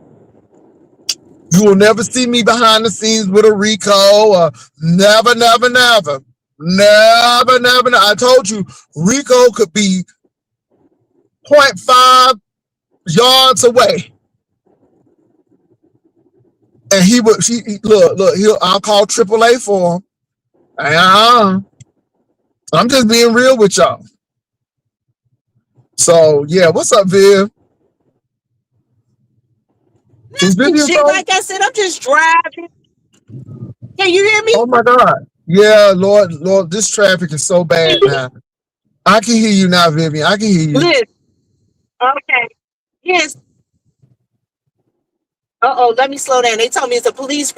You will never see me behind the scenes with a Rico, or never, never, never. Never, never, never. I told you, Rico could be 0.5 yards away. And I'll call AAA for him. I'm just being real with y'all. So yeah, what's up, Viv? Is And Vivian shit, phone? like I said, I'm just driving. Can you hear Oh me? my God. Yeah, Lord, this traffic is so bad now. I can hear you now, Vivian. I can hear you. Listen, okay. Yes. Uh-oh, let me slow down. They told me it's police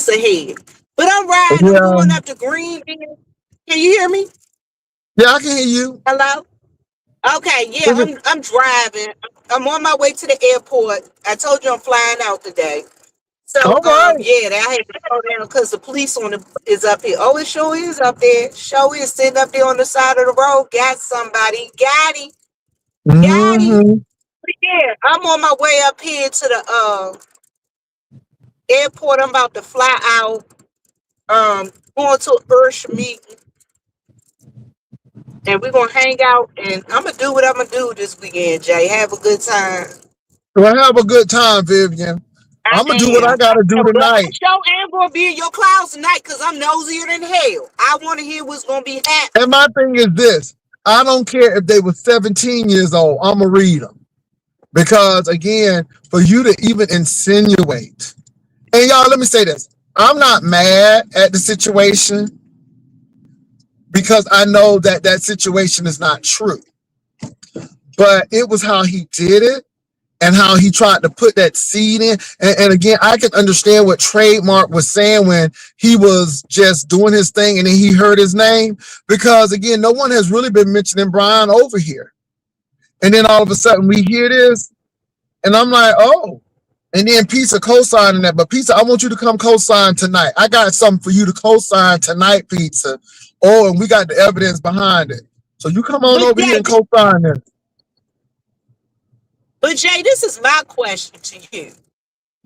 ahead. But I'm riding. I'm Yeah. going up to Green. Can you hear me? Yeah, I can hear you. Hello? Okay, yeah, Is it I'm driving. I'm on my way to the airport. I told you I'm flying out today. So all right? yeah, I had to slow down because the police is up here. Oh, it sure is up there. Sure is sitting up there on the side of the road. Got somebody. Got him. Got him. Mm-hmm. But yeah, I'm on my way up here to the airport. I'm about to fly out. Going to a Ursh meeting, and we're gonna hang out, and I'm gonna do what I'm gonna do this weekend, Jay. Have a good time. Well, have a good time, Vivian. I'm gonna do what am. I gotta do But I tonight. sure am gonna be in your clouds tonight because I'm nosier than hell. I want to hear what's gonna be happening. And my thing is this: I don't care if they were 17 years old. I'm gonna read them because again, for you to even insinuate, and y'all, let me say this: I'm not mad at the situation because I know that that situation is not true, but it was how he did it and how he tried to put that seed in. And again, I can understand what Trademark was saying when he was just doing his thing and then he heard his name, because again, no one has really been mentioning Briiine over here. And then all of a sudden we hear this, and I'm like, oh. And then Pizza co-signing that. But Pizza, I want you to come co-sign tonight. I got something for you to co-sign tonight, Pizza. Oh, and we got the evidence behind it. So you come on But over here Jay, and co-sign this. this is my question to you.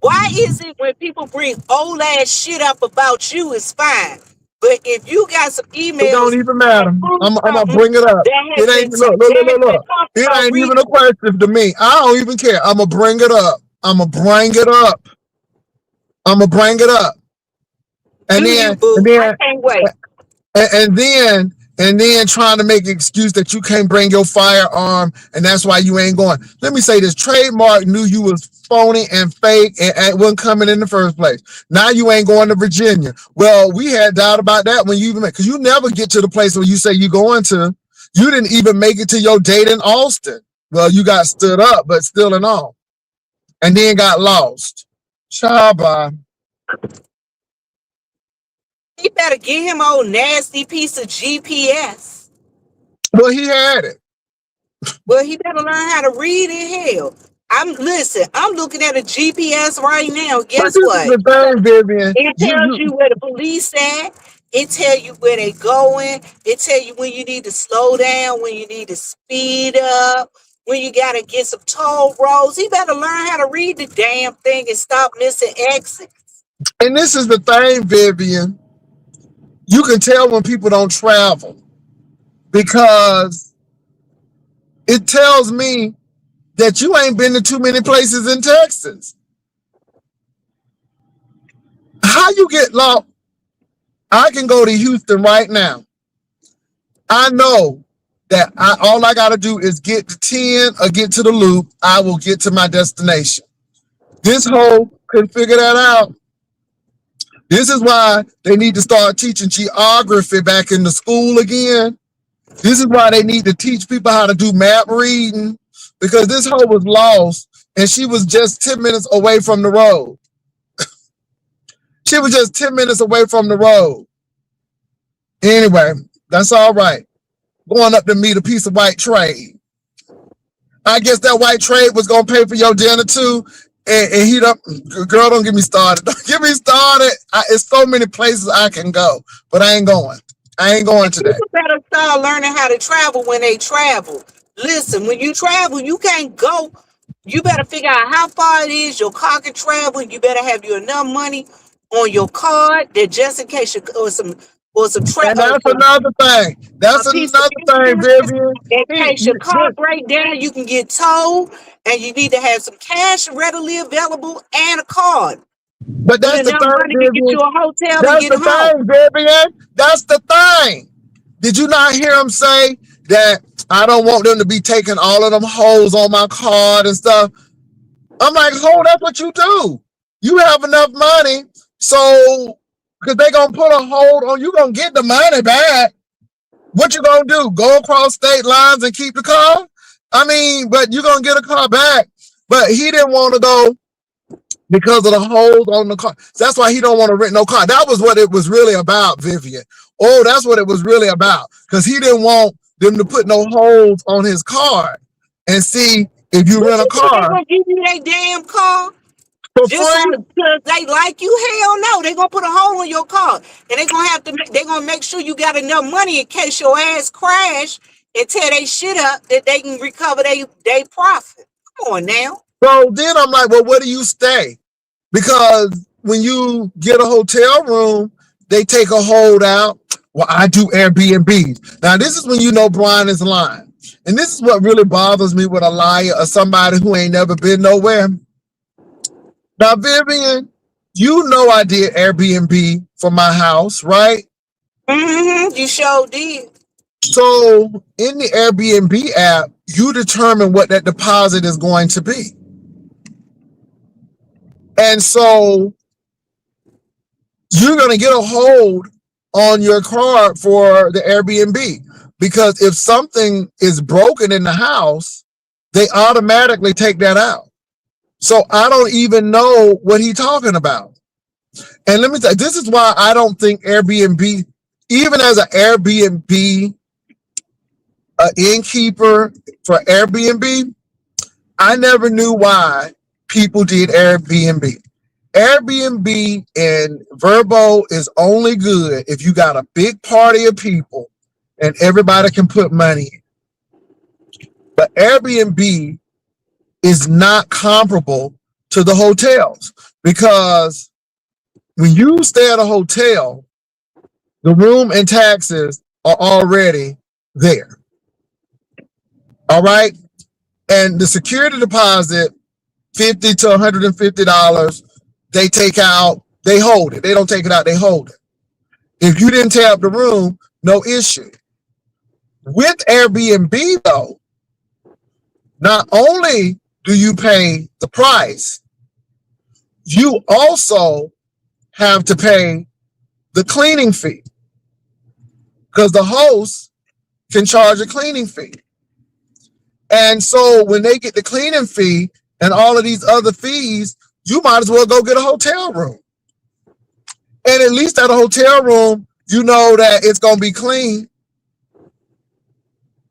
Why is it when people bring old ass shit up about you, it's fine? But if you got some It don't emails even that matter. prove I'm gonna something bring it up. that has It been ain't look. talked It about ain't even a recently, question to me. I don't even care. I'm gonna bring it up. I'm gonna bring it up. I'm gonna bring it up. And do you, then boo? I can't wait. and then trying to make an excuse that you can't bring your firearm and that's why you ain't going. Let me say this: Trademark knew you was phony and fake and wasn't coming in the first place. Now you ain't going to Virginia. Well, we had doubt about that when you even because you never get to the place where you say you're going to. You didn't even make it to your date in Austin. Well, you got stood up, but still and all, and then got lost. Ciao, bye. He better get him old nasty piece of GPS. Well, he had it. Well, he better learn how to read in hell. I'm looking at a GPS right now. But Guess this is what? the thing, Vivian. It tells you where the police at. It tell you where they going. It tell you when you need to slow down, when you need to speed up, when you gotta get some toll roads. He better learn how to read the damn thing and stop missing exits. And this is the thing, Vivian. You can tell when people don't travel because it tells me that you ain't been to too many places in Texas. How you get lost? I can go to Houston right now. I know that all I got to do is get to 10 or get to the loop. I will get to my destination. This hoe couldn't figure that out. This is why they need to start teaching geography back in the school again. This is why they need to teach people how to do map reading, because this hoe was lost and she was just 10 minutes away from the road. She was just 10 minutes away from the road. Anyway, that's all right. Going up to meet a piece of white trade. I guess that white trade was going to pay for your dinner too. And he don't, girl, don't get me started. Don't get me started. It's so many places I can go, but I ain't going. I ain't going today. People better start learning how to travel when they travel. Listen, when you travel, you can't go. You better figure out how far it is your car can travel. You better have you enough money on your card that just in case you or some And that's another thing. a That's piece of another thing, insurance Vivian. in He, case your car break down. You can get towed, and you need to have some cash readily available and a card but with that's the enough thing, money to get Vivian. you a hotel and That's get the home. thing, Vivian. That's the thing. Did you not hear him say that I don't want them to be taking all of them holes on my card and stuff? I'm like, oh, that's what you do. You have enough money, so because they gonna put a hold on you, gonna get the money back. What you gonna do? Go across state lines and keep the car? I mean, but you gonna get a car back. But he didn't want to go because of the hold on the car. So that's why he don't want to rent no car. That was what it was really about, Vivian. Oh, that's what it was really about. Because he didn't want them to put no holds on his car and see if you What rent a you think they car gonna give you that damn car? for Just free. because they like you? Hell no. They're gonna put a hole in your car. And they're gonna make sure you got enough money in case your ass crash and tear they shit up that they can recover they profit. Come on now. So then I'm like, well, where do you stay? Because when you get a hotel room, they take a hold out. Well, I do Airbnbs. Now, this is when you know Briiine is lying. And this is what really bothers me with a liar or somebody who ain't never been nowhere. Now, Vivian, you know I did Airbnb for my house, right? You sure did. So in the Airbnb app, you determine what that deposit is going to be. And so you're going to get a hold on your card for the Airbnb, because if something is broken in the house, they automatically take that out. So I don't even know what he's talking about. And let me tell you, this is why I don't think Airbnb, even as an Airbnb innkeeper for Airbnb, I never knew why people did Airbnb. Airbnb and Verbo is only good if you got a big party of people and everybody can put money in. But Airbnb is not comparable to the hotels, because when you stay at a hotel, the room and taxes are already there. All right. And the security deposit, $50 to $150, they take out, they hold it. They don't take it out, they hold it. If you didn't tear up the room, no issue. With Airbnb, though, not only do you pay the price, you also have to pay the cleaning fee, because the host can charge a cleaning fee. And so when they get the cleaning fee and all of these other fees, you might as well go get a hotel room. And at least at a hotel room, you know that it's going to be clean.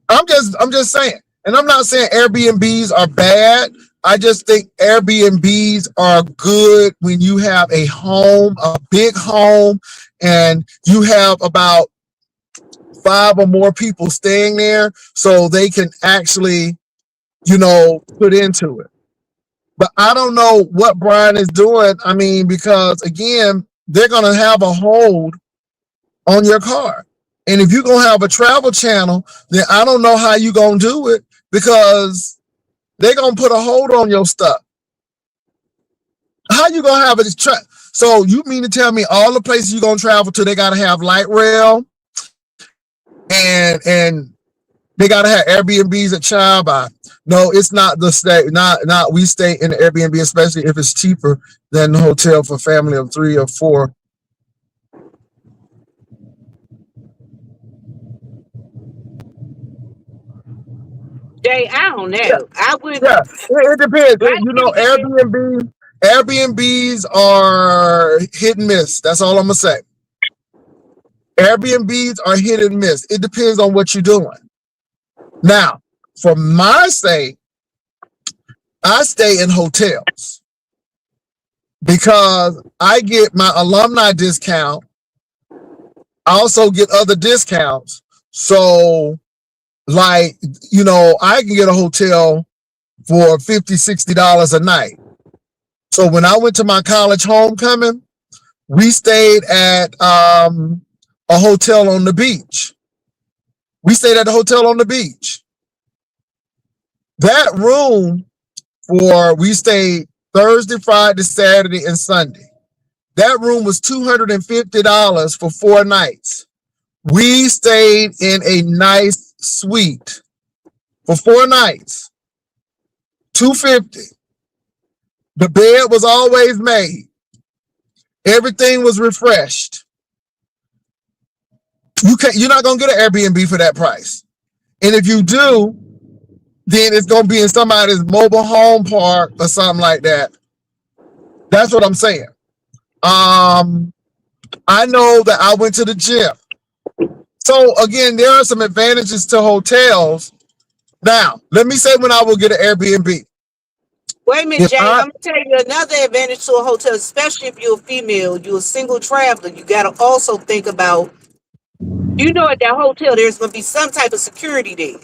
I'm just saying. And I'm not saying Airbnbs are bad. I just think Airbnbs are good when you have a home, a big home, and you have about 5 or more people staying there, so they can actually, put into it. But I don't know what Briiine is doing. I mean, because again, they're going to have a hold on your card. And if you're going to have a travel channel, then I don't know how you're going to do it, because they're going to put a hold on your stuff. How you going to have it? So you mean to tell me all the places you're going to travel to, they got to have light rail, and they got to have Airbnbs at Child by? No, it's not the stay. Not we stay in the Airbnb, especially if it's cheaper than the hotel for family of 3 or 4. Jay, I don't Yeah, know. I would. yeah. It depends. My thing is, Airbnbs are hit and miss. That's all I'm gonna say. Airbnbs are hit and miss. It depends on what you're doing. Now, for my sake, I stay in hotels because I get my alumni discount. I also get other discounts. So, like, I can get a hotel for $50, $60 a night. So when I went to my college homecoming, we stayed at a hotel on the beach. We stayed at the hotel on the beach. That room we stayed Thursday, Friday, Saturday, and Sunday. That room was $250 for 4 nights. We stayed in a nice suite for 4 nights. $250. The bed was always made. Everything was refreshed. You're not gonna get an Airbnb for that price. And if you do, then it's gonna be in somebody's mobile home park or something like that. That's what I'm saying. I know that I went to the gym. So again, there are some advantages to hotels. Now, let me say when I will get an Airbnb. wait a minute, Jay. I'm gonna tell you another advantage to a hotel, especially if you're a female, you're a single traveler. You gotta also think about, at that hotel, there's gonna be some type of security there.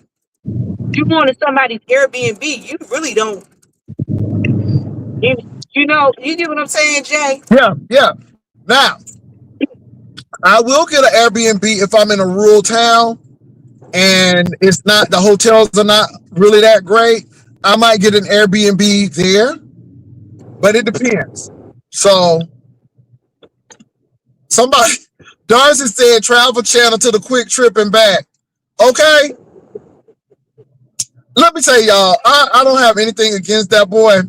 You wanted somebody's Airbnb, you really don't. You, you get what I'm saying, Jay? Yeah. Now, I will get an Airbnb if I'm in a rural town and the hotels are not really that great. I might get an Airbnb there. but it depends. So somebody, Darcy said, Travel Channel to the Quick Trip and back. Okay, let me tell y'all, I don't have anything against that boy,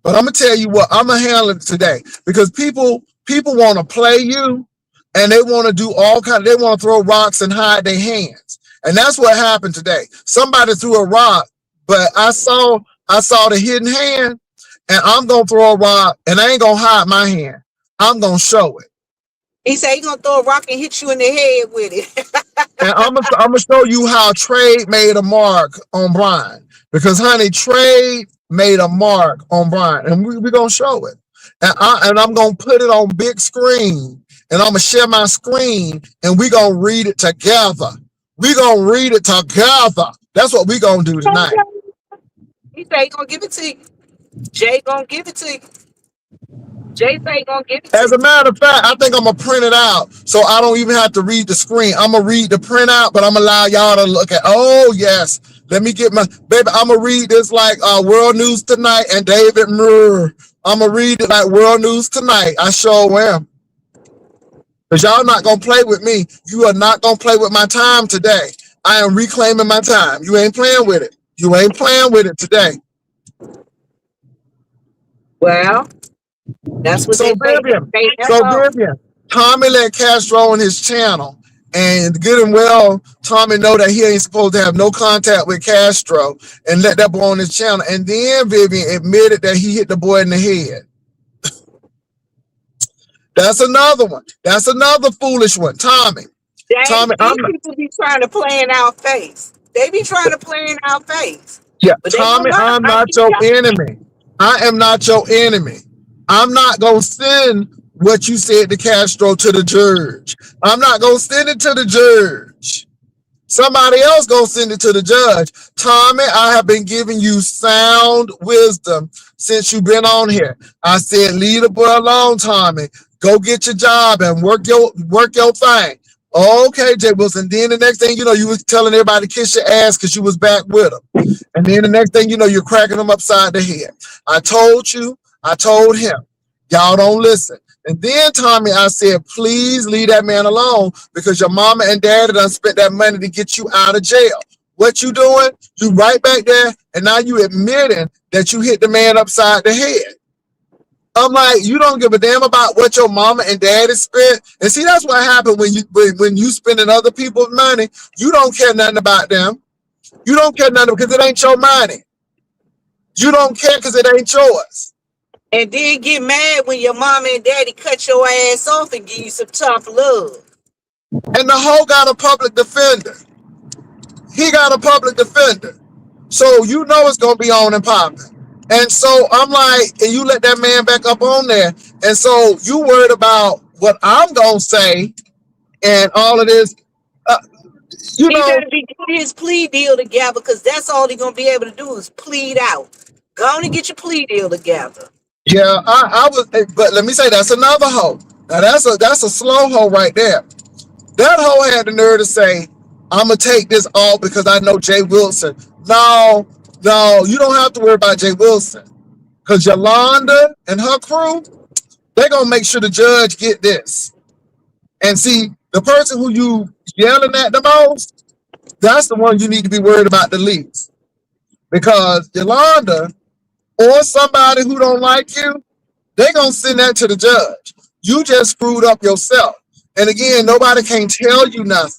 but I'm gonna tell you what, I'm gonna handle it today because people want to play you, and they want to do all kind. They want to throw rocks and hide their hands, and that's what happened today. Somebody threw a rock, but I saw the hidden hand, and I'm gonna throw a rock, and I ain't gonna hide my hand. I'm gonna show it. He said he gonna throw a rock and hit you in the head with it. And I'm gonna show you how trade made a mark on Briiine. Because honey, trade made a mark on Briiine. And we gonna show it. And I'm gonna put it on big screen. And I'm gonna share my screen and we gonna read it together. We gonna read it together. That's what we gonna do tonight. He said he gonna give it to you. Jay gonna give it to you. Jay say he gonna give it to As a you. matter of fact, I think I'm gonna print it out so I don't even have to read the screen. I'm gonna read the printout, but I'm gonna allow y'all to look at. Oh yes, let me get my baby. I'm gonna read this like World News Tonight and David Moore. I'm gonna read it like World News Tonight. I sure am. Cause y'all not gonna play with me. You are not gonna play with my time today. I am reclaiming my time. You ain't playing with it. You ain't playing with it today. Well, that's what So they say. Vivian, They say so Vivian, Tommy let Castro on his channel, and good and well, Tommy know that he ain't supposed to have no contact with Castro, and let that boy on his channel. And then Vivian admitted that he hit the boy in the head. That's another one. That's another foolish one. Tommy, Jay, Tommy, these people be trying to play in our face. They be trying to play in our face. yeah, But they don't Tommy, know how I'm to not your enemy. I am not your enemy. I'm not gonna send what you said to Castro to the judge. I'm not gonna send it to the judge. Somebody else gonna send it to the judge. Tommy, I have been giving you sound wisdom since you've been on here. I said, leave the boy alone, Tommy. Go get your job and work your thing. Okay, Jay Wilson. Then the next thing you know, you was telling everybody to kiss your ass because you was back with him. And then the next thing you know, you're cracking them upside the head. I told you, I told him. Y'all don't listen. And then, Tommy, I said, please leave that man alone because your mama and daddy done spent that money to get you out of jail. What you doing? You right back there, and now you admitting that you hit the man upside the head. I'm like, you don't give a damn about what your mama and daddy spent. And see, that's what happened when you spending other people's money. You don't care nothing about them. You don't care nothing because it ain't your money. You don't care because it ain't yours. and then get mad when your mama and daddy cut your ass off and give you some tough love. And the hoe got a public defender. He got a public defender. So you know it's gonna be on and popping. And so I'm like, and you let that man back up on there. And so you worried about what I'm gonna say and all of this. Uh, you He know, better be getting his plea deal together because that's all he gonna be able to do is plead out. Go on and get your plea deal together. yeah, I was, but let me say that's another hoe. Now that's a slow hoe right there. That hoe had the nerve to say, I'm gonna take this off because I know Jay Wilson. No, no, you don't have to worry about Jay Wilson. Because Yolanda and her crew, they're gonna make sure the judge get this. And see, the person who you yelling at the most, that's the one you need to be worried about the least. Because Yolanda or somebody who don't like you, they're gonna send that to the judge. You just screwed up yourself. And again, nobody can tell you nothing.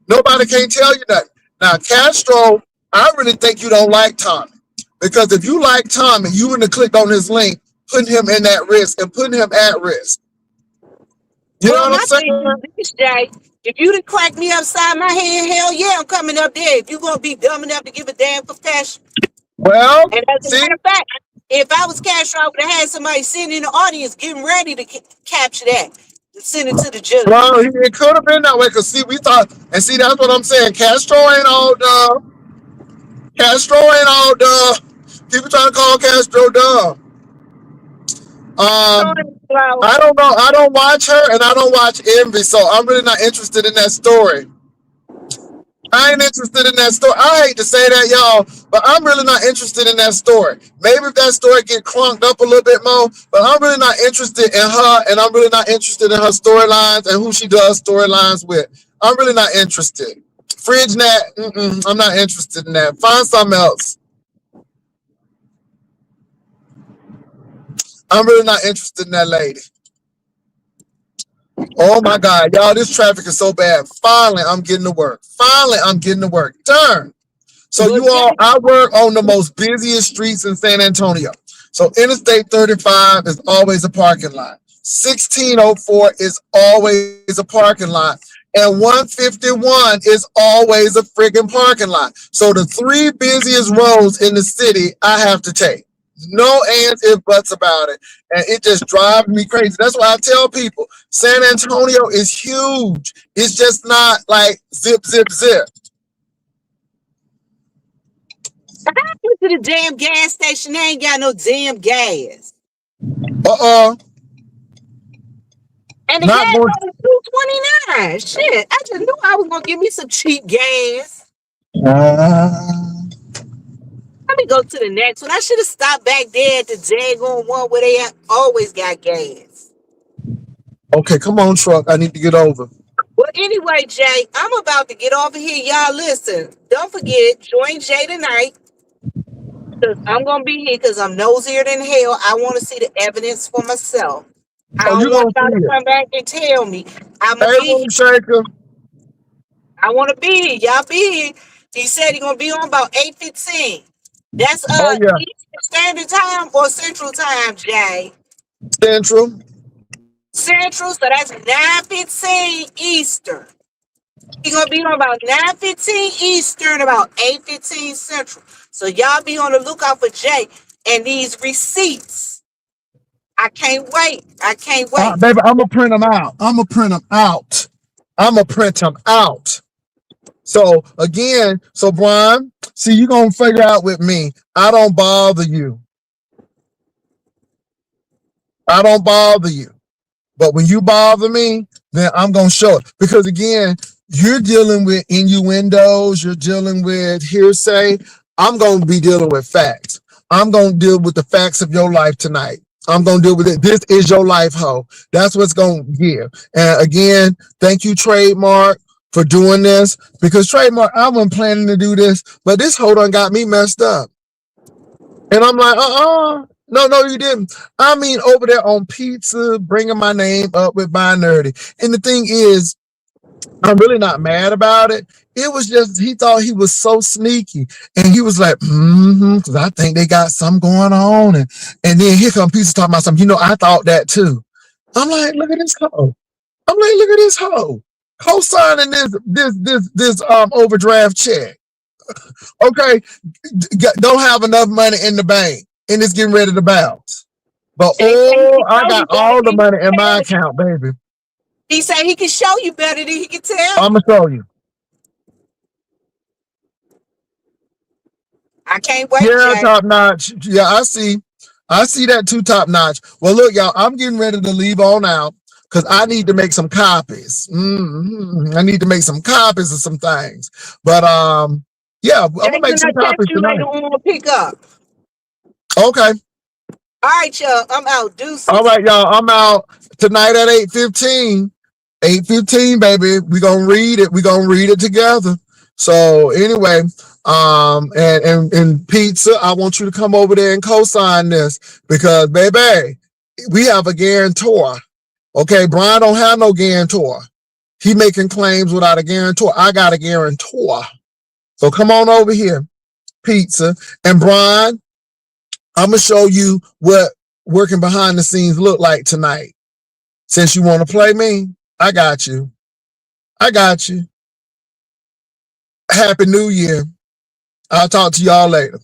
Nobody can tell you nothing. Now, Castro, I really think you don't like Tommy. Because if you like Tommy, you wouldn't have clicked on his link, putting him in that risk and putting him at risk. You know Well, what I'm my thing saying? is this, Jay. If you done crack me upside my head, hell yeah, I'm coming up there. If you gonna be dumb enough to give a damn confession. Well, And as a see, matter of fact, if I was Castro, I would have had somebody sitting in the audience getting ready to capture that and send it to the judge. well, it could have been that way. Because see, we thought, and see, that's what I'm saying. Castro ain't all dumb. Castro ain't all dumb. People trying to call Castro dumb. So, I don't know. I don't watch her, and I don't watch Envy, so I'm really not interested in that story. I ain't interested in that story. I hate to say that, y'all, but I'm really not interested in that story. Maybe if that story get clunked up a little bit more, but I'm really not interested in her, and I'm really not interested in her storylines and who she does storylines with. I'm really not interested. Fridge Nat, I'm not interested in that. Find something else. I'm really not interested in that lady. Oh my God, y'all, this traffic is so bad. Finally, I'm getting to work. Finally, I'm getting to work. Darn. So But you all, I work on the most busiest streets in San Antonio. So Interstate 35 is always a parking lot. 1604 is always a parking lot. And 151 is always a friggin' parking lot. So the three busiest roads in the city I have to take. No ands, if, buts about it. And it just drives me crazy. That's why I tell people San Antonio is huge. It's just not like zip, zip, zip. went to the damn gas station. They ain't got no damn gas. Uh-uh. And the Not gas going. only $2.29. Shit. I just knew I was gonna give me some cheap gas. Let me go to the next one. I should have stopped back there at the Jaguar one where they always got gas. Okay, come on, truck. I need to get over. Well, anyway, Jay, I'm about to get over here. Y'all listen. Don't forget, join Jay tonight. Because I'm gonna be here because I'm nosier than hell. I want to see the evidence for myself. I Oh, don't you want gonna y'all to see it? come back and tell me. I'm gonna Hey, be room here. shaker. I want to be here. Y'all be here. He said he's gonna be on about 8:15. That's Oh yeah, Eastern Standard Time or Central Time, Jay. Central. Central, so that's 9:15 Eastern. He's gonna be on about 9:15 Eastern, about 8:15 Central. So y'all be on the lookout for Jay and these receipts. I can't wait. I can't wait. Baby, I'm gonna print them out. I'm gonna print them out. I'm gonna print them out. So again, so Brian, see, you gonna figure out with me. I don't bother you. I don't bother you. But when you bother me, then I'm gonna show it. Because again, you're dealing with innuendos, you're dealing with hearsay. I'm gonna be dealing with facts. I'm gonna deal with the facts of your life tonight. I'm gonna deal with it. This is your life, ho. That's what's gonna give. And again, thank you, Trademark, for doing this. Because Trademark, I wasn't planning to do this, but this hoe done got me messed up. And I'm like, no, you didn't. I mean, over there on pizza, bringing my name up with Binerdy. And the thing is, I'm really not mad about it. It was just, he thought he was so sneaky. And he was like, because I think they got something going on. And then here come pizza talking about something. I thought that too. I'm like, look at this hoe. I'm like, look at this hoe. Co-signing this overdraft check. Okay, don't have enough money in the bank and it's getting ready to bounce. But Jay said he can I show you got better all the than he money in can my tell you. account, baby. He said he can show you better than he can tell I'm you. gonna show you. I can't wait, Yeah, Jay. top notch. Yeah, I see. I see that too, top notch. Well, look, y'all, I'm getting ready to leave on out because I need to make some copies. I need to make some copies of some things. But yeah, I'm gonna make Jason, some I'll text copies you later tonight. on to pick up. Okay. All right, y'all. I'm out. All Deuces. right, y'all. I'm out tonight at 8:15. 8:15, baby. We're gonna read it. We're gonna read it together. So anyway, and pizza, I want you to come over there and co-sign this because baby, we have a guarantor. Okay, Brian don't have no guarantor. He making claims without a guarantor. I got a guarantor. So come on over here, pizza. And Brian, I'm gonna show you what working behind the scenes look like tonight. Since you want to play me, I got you. I got you. Happy New Year. I'll talk to y'all later.